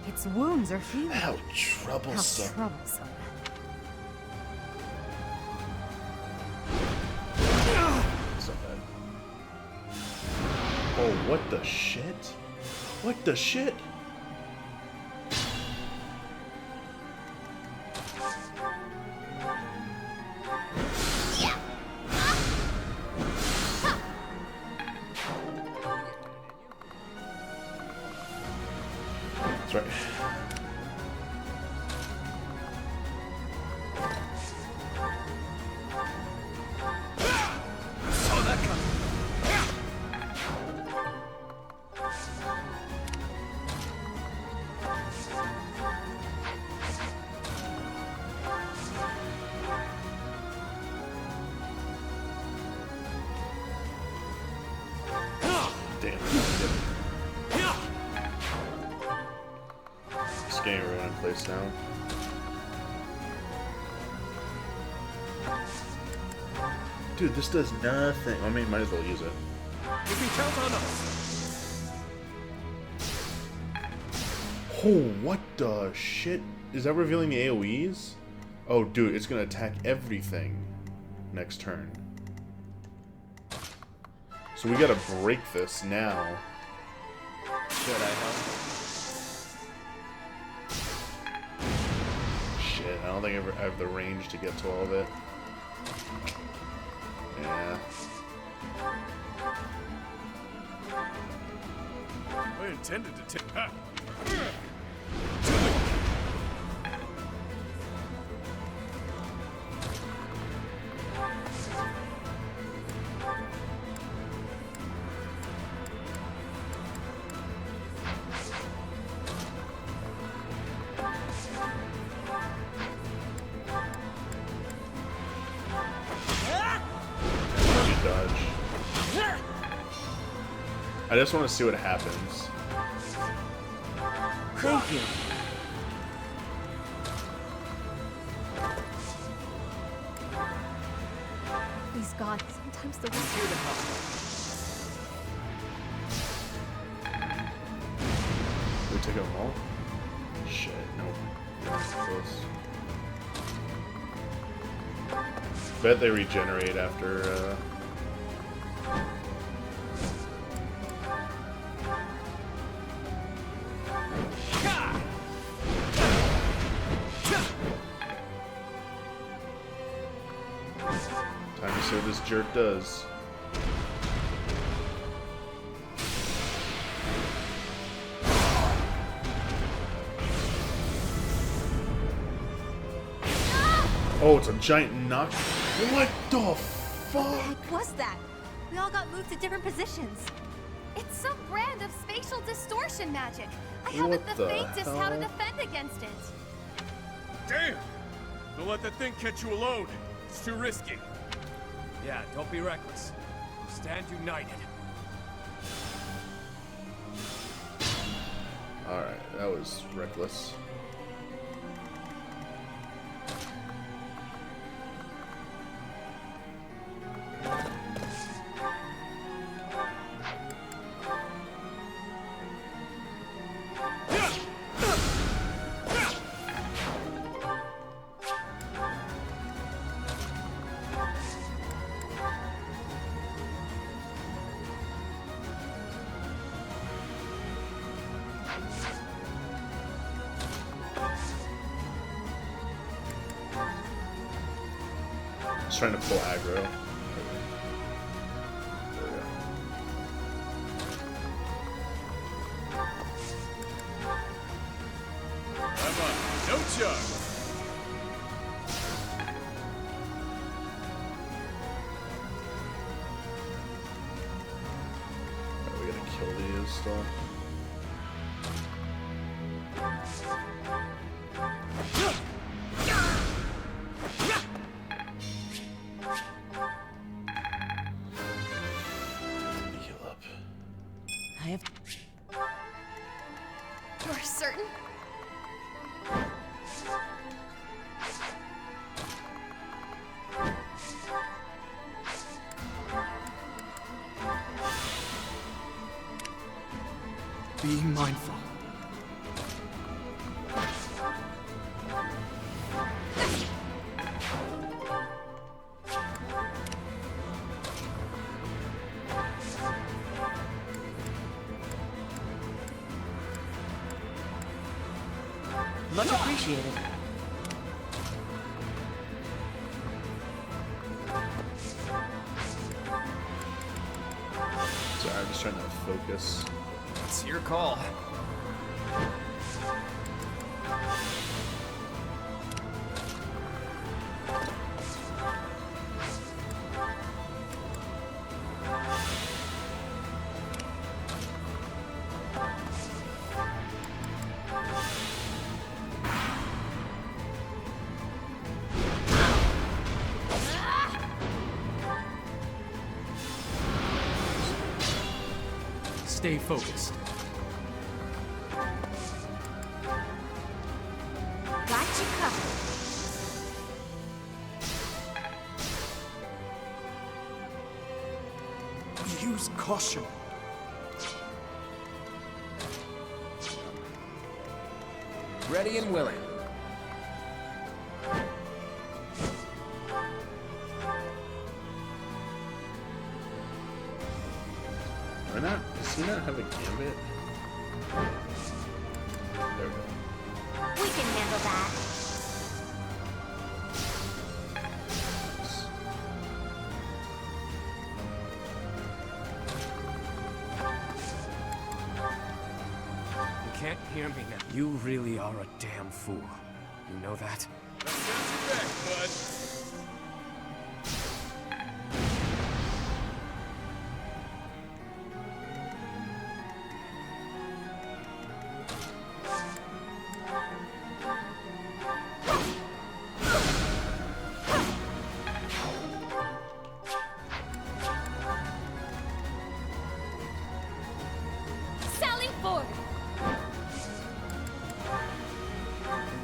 Its wounds are healing. How How troublesome. troublesome. It's not bad. Oh What the shit? What the shit? That's right. Saw that coming. Damn. This game everyone in place now. Dude, this does nothing. I mean, might as well use it. You can count on us. Oh, what the shit? Is that revealing the AoEs? Oh, dude, it's gonna attack everything next turn. So we gotta break this now. Should I help? Shit, I don't think I have the range to get to all of it. Yeah. I intended to take. I just want to see what happens. Thank you. Please, God, sometimes the ones here to help. We take them all? Shit, nope. Not close. Bet they regenerate after, Time to see what this jerk does. Oh, it's a giant knock. What the fuck? What the heck was that? We all got moved to different positions. It's some brand of spatial distortion magic. I What haven't the the faintest how to hell? defend against it. Damn! Don't let that thing catch you alone. It's too risky. Yeah, don't be reckless. Stand united. Alright, that was reckless. Just trying to pull aggro. There we go. I'm on. No charge. Alright, we gotta kill these still. Heal up. I have. You're certain? Being mindful. Much appreciated. Sorry, I'm just trying to focus. It's your call. Stay focused. Got you covered. Use caution. Ready and willing. Why not? Does he not have a gambit? There we go. We can handle that. You can't hear me now. You really are a damn fool. You know that? Sally forward!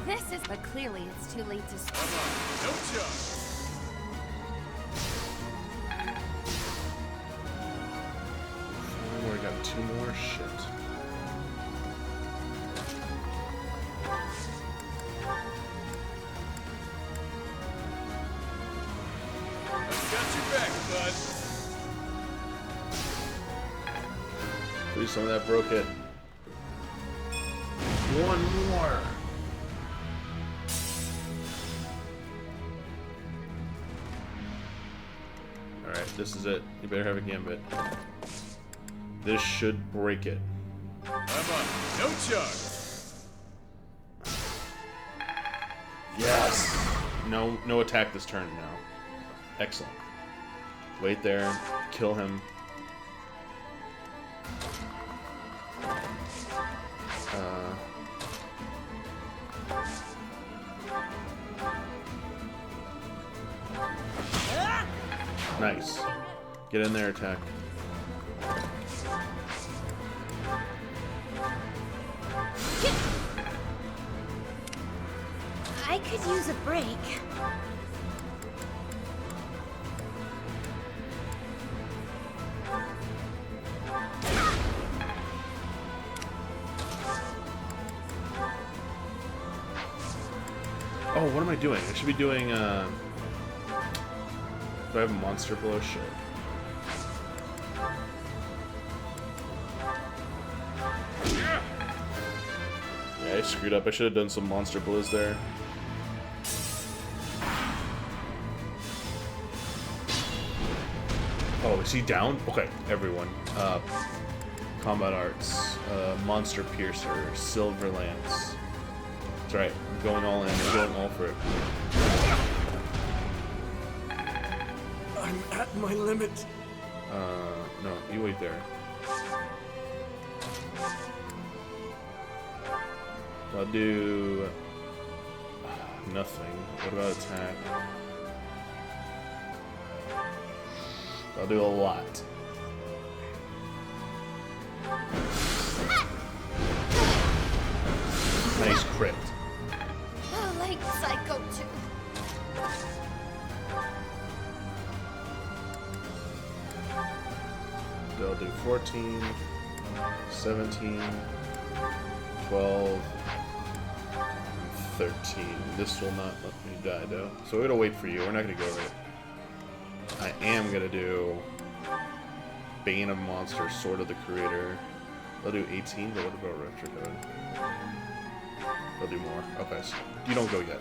This is... But clearly it's too late to... No charge. We got 2 more. Shit. Got your back, bud. Please, some of that broke it. 1 more. Alright, this is it. You better have a gambit. This should break it. I'm on. No charge. Yes! No attack this turn now. Excellent. Wait there. Kill him. Nice. Get in there, attack. I could use a break. Oh, what am I doing? I should be doing, do I have a monster blow? Shit. Yeah, I screwed up. I should have done some monster blows there. Oh, is he down? Okay, everyone. Combat Arts, Monster Piercer, Silver Lance. That's right. I'm going all in. I'm going all for it. I'm at my limit. No, you wait there. I'll do nothing. What about attack? I'll do a lot. Nice crit. Like Psycho 2. They'll do 14, 17, 12, 13. This will not let me die, though. So we're going to wait for you. We're not going to go over it. I am going to do Bane of Monsters, Sword of the Creator. I'll do 18, but what about Retro Code? He'll do more. Okay, so you don't go yet.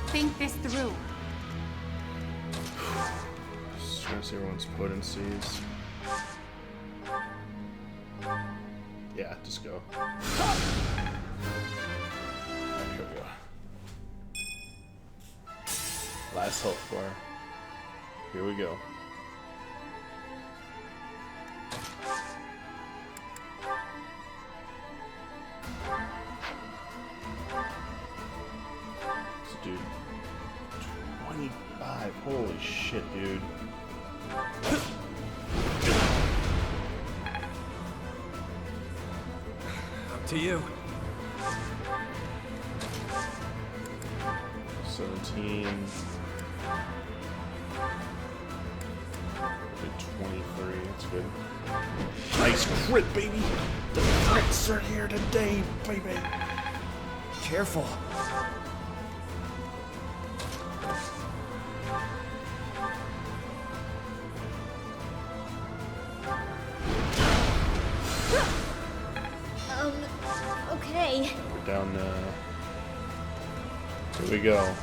Think this through. Just trying to see everyone's potencies. Yeah, just go. Alright, here we go. Last health bar. Here we go. Dude, 25. Holy shit, dude. Up to you. 17. 23. That's good. Nice crit, baby. The crits are here today, baby. Careful. Okay. We're down, here we go.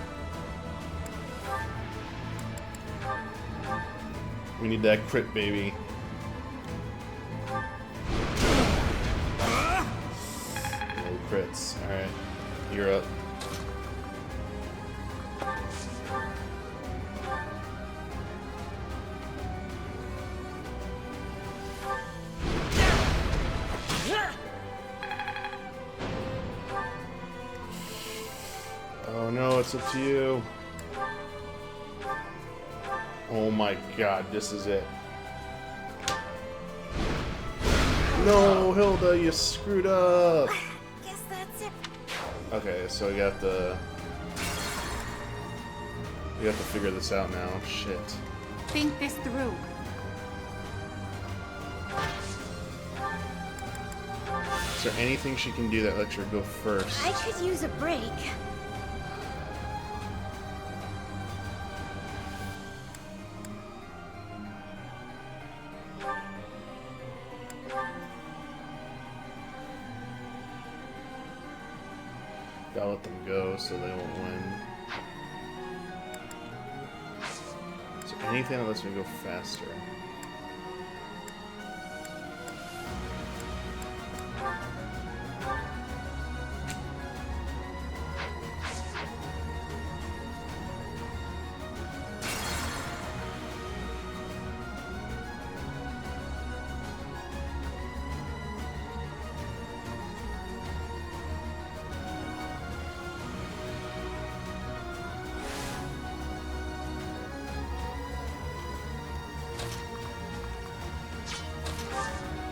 We need that crit, baby. No crits. Alright. You're up. Oh no, it's up to you. Oh my god, this is it. No, Hilda, you screwed up. Guess that's it. Okay, so we got the... We have to figure this out now. Shit. Think this through. Is there anything she can do that lets her go first? I could use a break. Gotta let them go so they won't win. Is there anything that lets me go faster?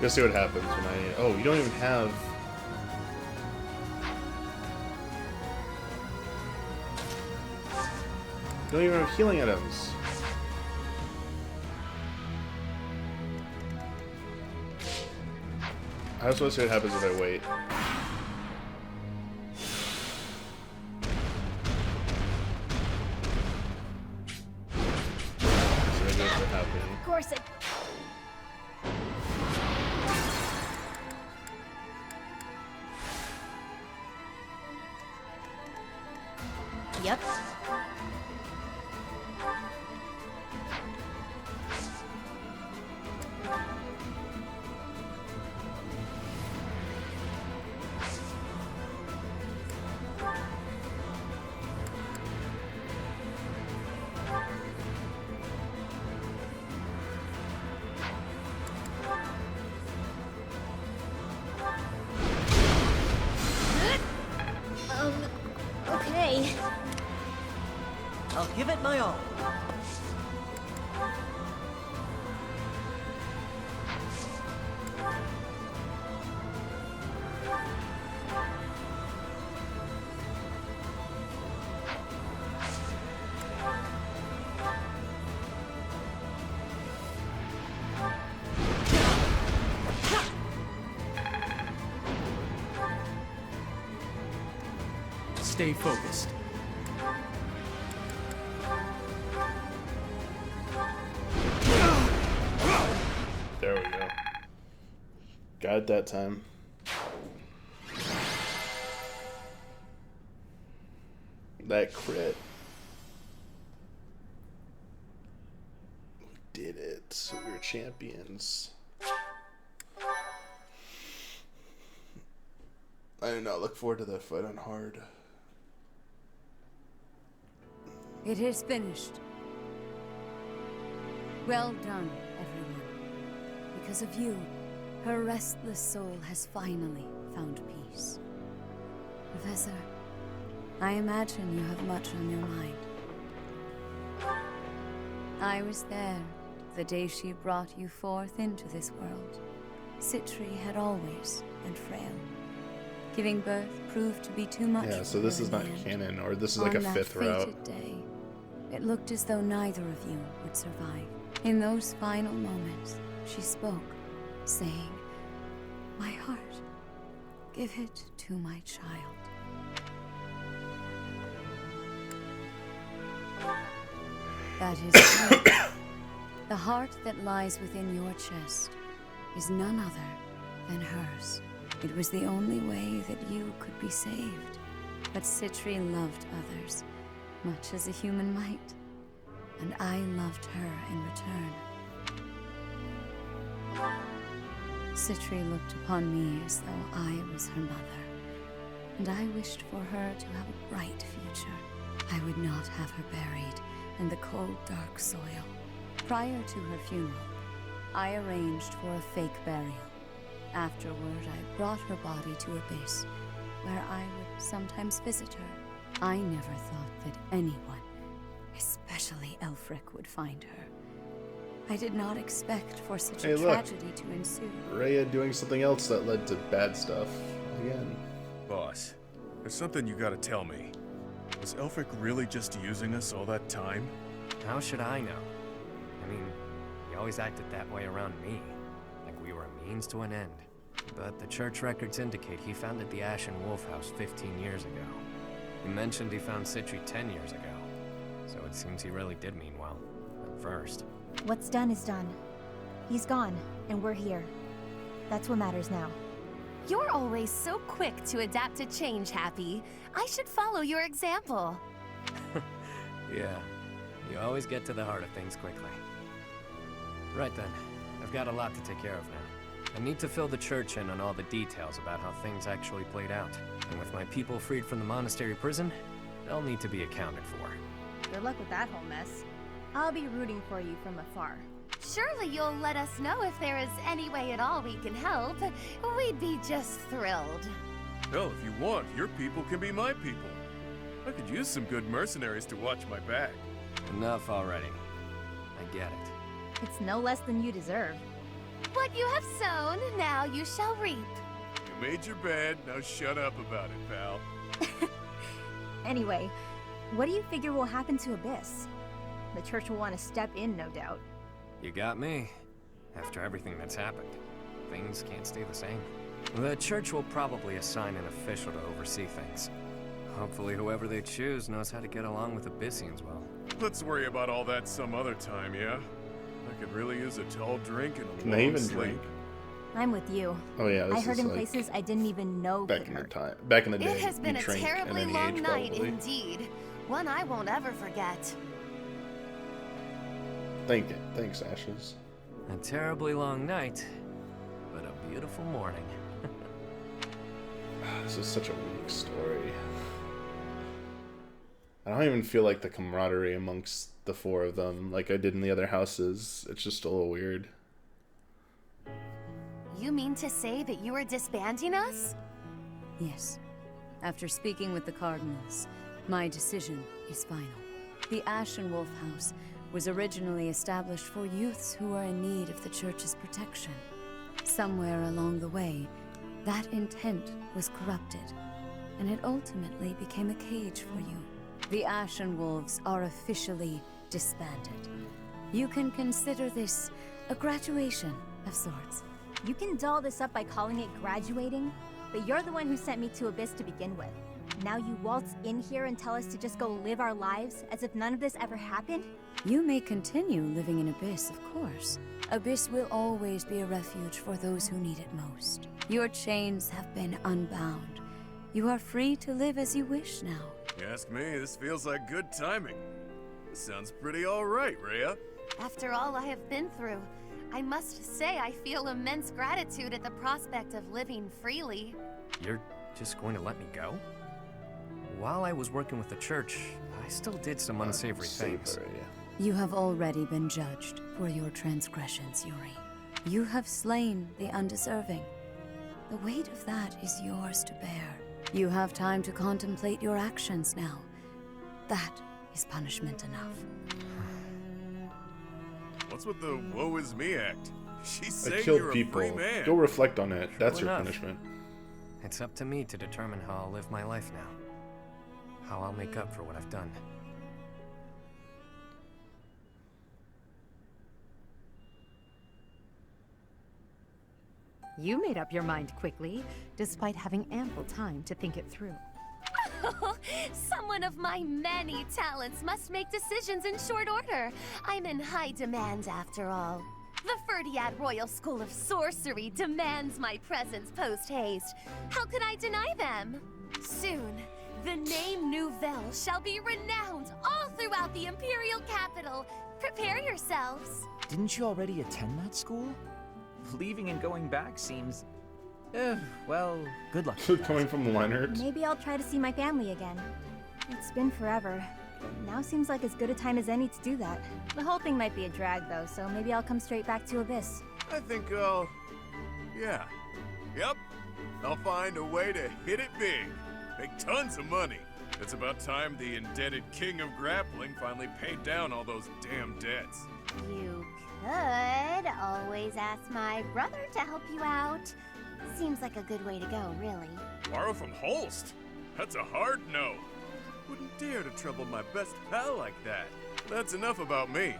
Let's see what happens when I... Oh, you don't even have... You don't even have healing items. I just want to see what happens if I wait. So that goes to happening. Of course it. Yep. Royal! Stay focused. There we go. Got it that time. That crit. We did it. We're champions. I do not look forward to that fight on hard. It is finished. Well done, everyone. Because of you, her restless soul has finally found peace. Professor, I imagine you have much on your mind. I was there the day she brought you forth into this world. Citri had always been frail. Giving birth proved to be too much. Yeah, so for this her is in not the end. canon, or this is like a On that fifth route. fated day, it looked as though neither of you would survive. In those final moments, she spoke, saying, "My heart, give it to my child." That is true. The heart that lies within your chest is none other than hers. It was the only way that you could be saved. But Citri loved others, much as a human might. And I loved her in return. Citri looked upon me as though I was her mother, and I wished for her to have a bright future. I would not have her buried in the cold, dark soil. Prior to her funeral, I arranged for a fake burial. Afterward, I brought her body to Abyss, where I would sometimes visit her. I never thought that anyone, especially Elfric, would find her. I did not expect for such a tragedy to ensue. Rhea doing something else that led to bad stuff again. Boss, there's something you gotta tell me. Was Elfric really just using us all that time? How should I know? I mean, he always acted that way around me, like we were a means to an end. But the church records indicate he founded the Ashen Wolf House 15 years ago. He mentioned he found Citri 10 years ago, so it seems he really did mean well, at first. What's done is done. He's gone, and we're here. That's what matters now. You're always so quick to adapt to change, Happy. I should follow your example. Yeah, you always get to the heart of things quickly. Right then, I've got a lot to take care of now. I need to fill the church in on all the details about how things actually played out. And with my people freed from the monastery prison, they'll need to be accounted for. Good luck with that whole mess. I'll be rooting for you from afar. Surely you'll let us know if there is any way at all we can help. We'd be just thrilled. Hell, if you want, your people can be my people. I could use some good mercenaries to watch my back. Enough already. I get it. It's no less than you deserve. What you have sown, now you shall reap. You made your bed, now shut up about it, pal. Anyway, what do you figure will happen to Abyss? The church will want to step in, no doubt. You got me. After everything that's happened, things can't stay the same. The church will probably assign an official to oversee things. Hopefully whoever they choose knows how to get along with Abyssians well. Let's worry about all that some other time, yeah? I could really use a tall drink and a Can they long even sleep. drink? I'm with you. Oh yeah, this I heard is in like places I didn't even know back could in the hurt. time, back in the day. It has been you a drink terribly at any long age, night probably. indeed. One I won't ever forget. Thanks, Ashes. A terribly long night, but a beautiful morning. This is such a weak story. I don't even feel like the camaraderie amongst the four of them like I did in the other houses. It's just a little weird. You mean to say that you are disbanding us? Yes. After speaking with the Cardinals, my decision is final. The Ashen Wolf House was originally established for youths who were in need of the church's protection. Somewhere along the way, that intent was corrupted, and it ultimately became a cage for you. The Ashen Wolves are officially disbanded. You can consider this a graduation of sorts. You can doll this up by calling it graduating, but you're the one who sent me to Abyss to begin with. Now you waltz in here and tell us to just go live our lives as if none of this ever happened? You may continue living in Abyss, of course. Abyss will always be a refuge for those who need it most. Your chains have been unbound. You are free to live as you wish now. You ask me, this feels like good timing. This sounds pretty alright, Rhea. After all I have been through, I must say I feel immense gratitude at the prospect of living freely. You're just going to let me go? While I was working with the church, I still did some unsavory things. You have already been judged for your transgressions, Yuri. You have slain the undeserving. The weight of that is yours to bear. You have time to contemplate your actions now. That is punishment enough. What's with the woe is me act? She's I saying killed you're a people. free man. Go reflect on it. That's True your enough. punishment. It's up to me to determine how I'll live my life now. How I'll make up for what I've done. You made up your mind quickly, despite having ample time to think it through. Someone of my many talents must make decisions in short order. I'm in high demand after all. The Ferdiad Royal School of Sorcery demands my presence post-haste. How could I deny them? Soon, the name Nouvelle shall be renowned all throughout the Imperial capital. Prepare yourselves. Didn't you already attend that school? Leaving and going back seems... well, good luck. Coming from Leonard. Maybe I'll try to see my family again. It's been forever. But now seems like as good a time as any to do that. The whole thing might be a drag though, so maybe I'll come straight back to Abyss. I think yeah. Yep. I'll find a way to hit it big. Make tons of money. It's about time the indebted king of grappling finally paid down all those damn debts. You could always ask my brother to help you out. Seems like a good way to go, really. Borrow from Holst? That's a hard no. Wouldn't dare to trouble my best pal like that. That's enough about me.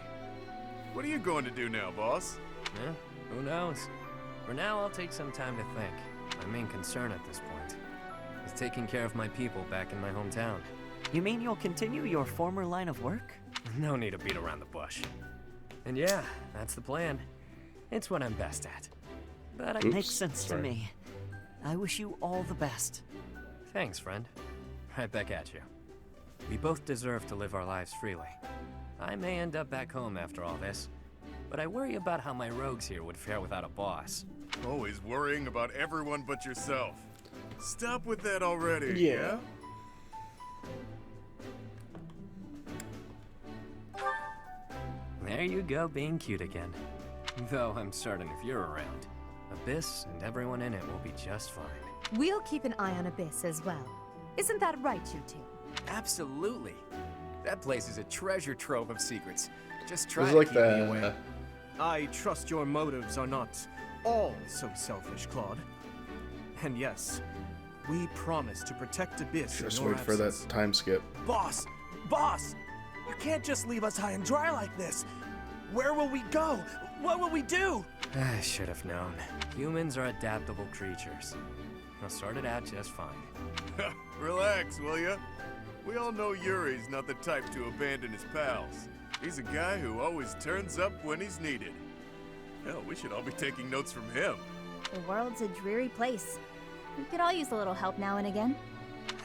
What are you going to do now, boss? Yeah, who knows? For now, I'll take some time to think. My main concern at this point is taking care of my people back in my hometown. You mean you'll continue your former line of work? No need to beat around the bush. And yeah, that's the plan. It's what I'm best at. But It makes sense to me. I wish you all the best. Thanks, friend. Right back at you. We both deserve to live our lives freely. I may end up back home after all this, but I worry about how my rogues here would fare without a boss. Always worrying about everyone but yourself. Stop with that already, Yeah. There you go, being cute again. Though I'm certain if you're around, Abyss and everyone in it will be just fine. We'll keep an eye on Abyss as well. Isn't that right, you two? Absolutely. That place is a treasure trove of secrets. Just try It's to like keep me away. I trust your motives are not all so selfish, Claude. And yes, we promise to protect Abyss in Just your wait for that absence. time skip. Boss! Boss! You can't just leave us high and dry like this. Where will we go? What will we do? I should have known. Humans are adaptable creatures. I'll sort it out just fine. Relax, will ya? We all know Yuri's not the type to abandon his pals. He's a guy who always turns up when he's needed. Hell, we should all be taking notes from him. The world's a dreary place. We could all use a little help now and again.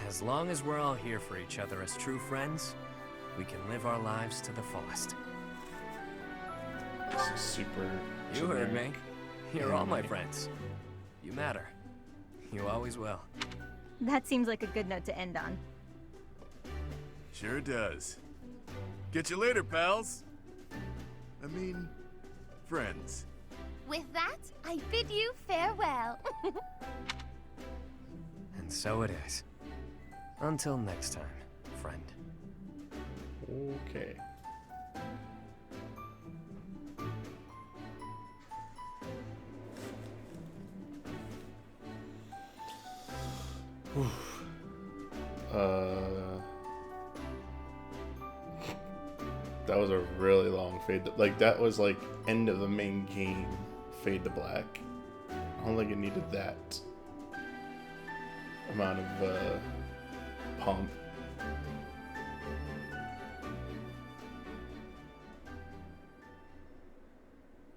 As long as we're all here for each other as true friends, we can live our lives to the fullest. This is super. You heard me. generic. You're all my friends. You matter. You always will. That seems like a good note to end on. Sure does. Catch you later, pals. I mean, friends. With that, I bid you farewell. And so it is. Until next time, friend. Okay. That was a really long fade. Like, that was like end of the main game fade to black. I don't think it needed that amount of pomp.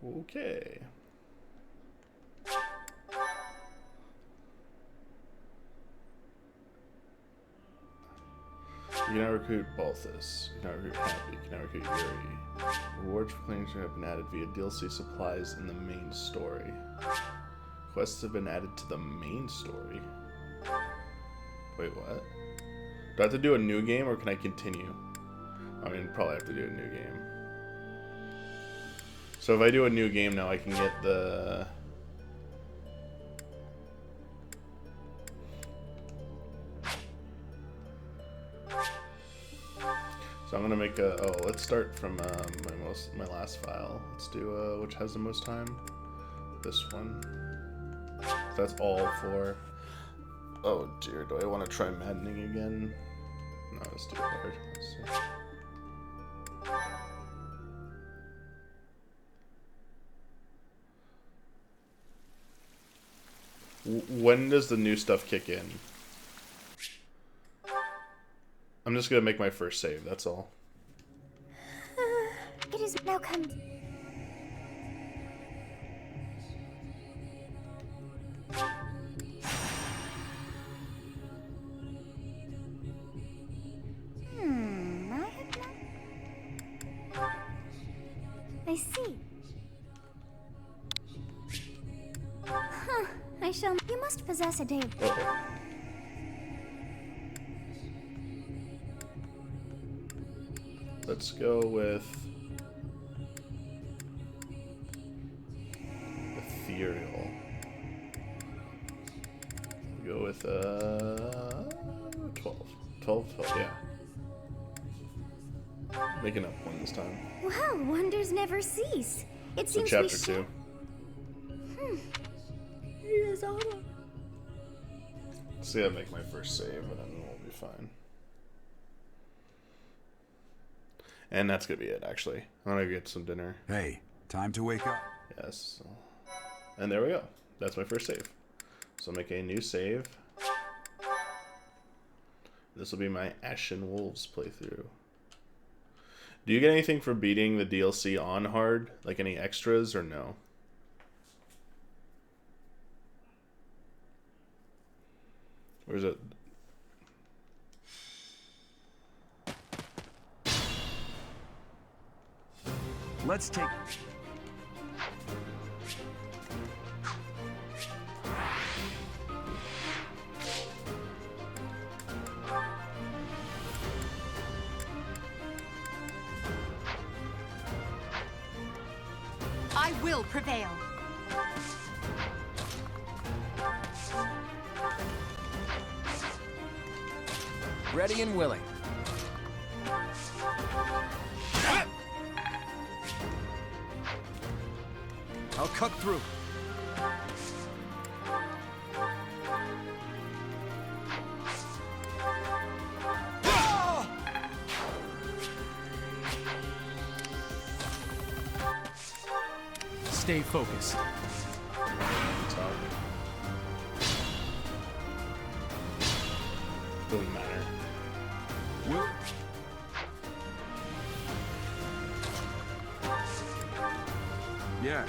Okay. You can now recruit Balthus. You can now recruit Happy. You can now recruit Yuri. Rewards for players have been added via DLC supplies in the main story. Quests have been added to the main story. Wait, what? Do I have to do a new game or can I continue? I mean, probably have to do a new game. So if I do a new game now, I can get the... So I'm gonna make a... Oh, let's start from my last file. Let's do which has the most time. This one. So that's all for... Oh dear, do I want to try maddening again? No, it's too hard. Let's see. When does the new stuff kick in? I'm just gonna make my first save, that's all. It is now come. I see. Huh, I shall. You must possess a day of. Let's go with ethereal. Go with 12, yeah. Making up one this time. Well, wonders never cease. It So seems chapter we 2. Yes, all. See, I make my first save, and then we'll be fine. And that's gonna be it, actually. I'm gonna get some dinner. Hey, time to wake up. Yes. And there we go. That's my first save. So I'll make a new save. This will be my Ashen Wolves playthrough. Do you get anything for beating the DLC on hard? Like any extras or no? Or is it... Let's take... I will prevail. Ready and willing. I'll cut through. Stay focused. Doesn't matter. Yes.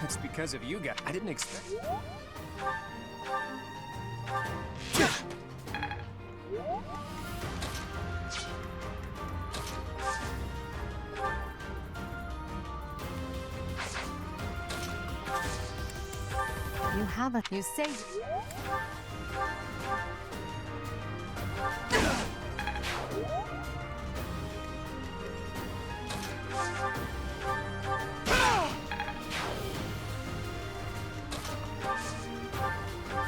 It's because of you guys. I didn't expect... have a... You say...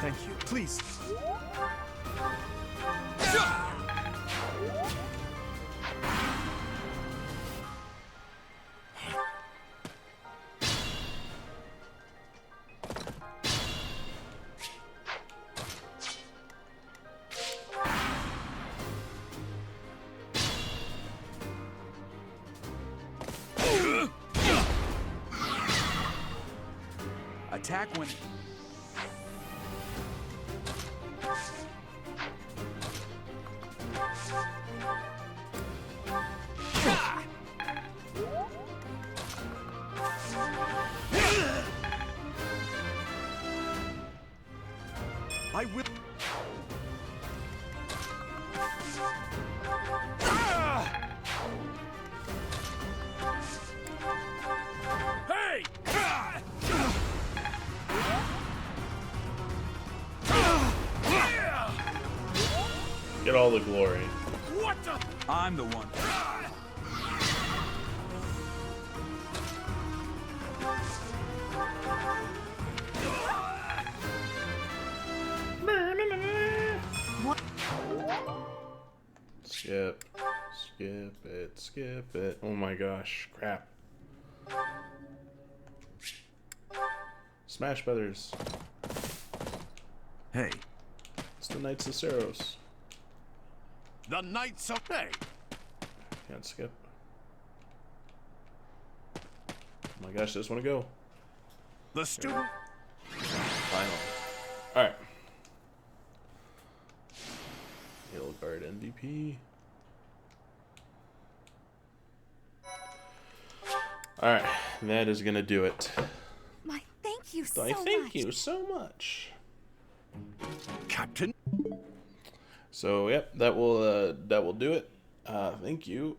Thank you. Please. Attack when... I will... Hey! Get all the glory. What the? I'm the one. Skip. Skip it. Skip it. Oh my gosh. Crap. Smash Brothers. Hey. It's the Knights of Saros. The Knights of... Hey! Can't skip. Oh my gosh, I just want to go. The student... Finally. Alright. Guard MVP. Alright, that is gonna do it. My thank you so much. Thank you so much. Captain? So yep, that will do it. Thank you.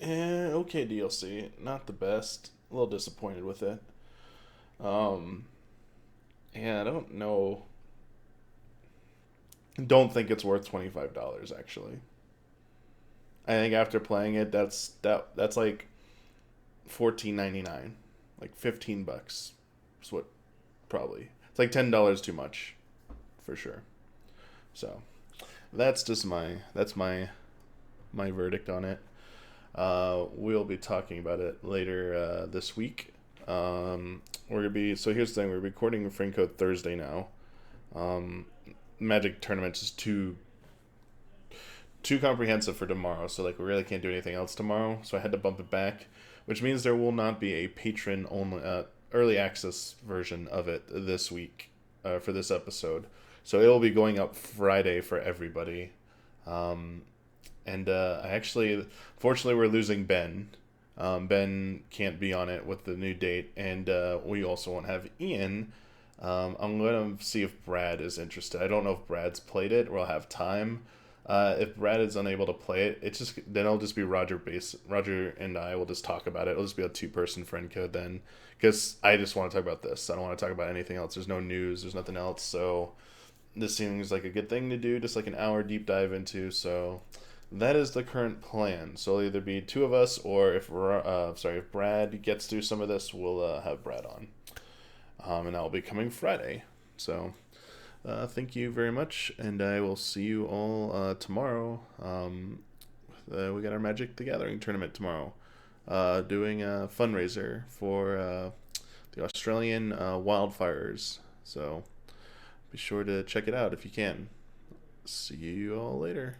And okay, DLC. Not the best. A little disappointed with it. Yeah, I don't know. Don't think it's worth $25 actually. I think after playing it, that's like $14.99, like $15. Is what probably. It's like $10 too much, for sure. So that's just my verdict on it. We'll be talking about it later this week. We're gonna be here's the thing, we're recording Friend Code Thursday now. Magic tournament is too comprehensive for tomorrow, so like we really can't do anything else tomorrow, so I had to bump it back, which means there will not be a patron only early access version of it this week for this episode, so it will be going up Friday for everybody. And I actually, fortunately, we're losing Ben. Ben can't be on it with the new date, and we also won't have Ian. I'm going to see if Brad is interested. I don't know if Brad's played it or I'll have time. If Brad is unable to play it, then it'll just be Roger and I will just talk about it. It'll just be a 2-person friend code then, because I just want to talk about this. I don't want to talk about anything else. There's no news. There's nothing else. So this seems like a good thing to do, just like an hour deep dive into. So that is the current plan. So it'll either be 2 of us, or if Brad gets through some of this, we'll have Brad on. And that will be coming Friday. So, thank you very much, and I will see you all tomorrow. We got our Magic the Gathering tournament tomorrow. Doing a fundraiser for the Australian wildfires. So, be sure to check it out if you can. See you all later.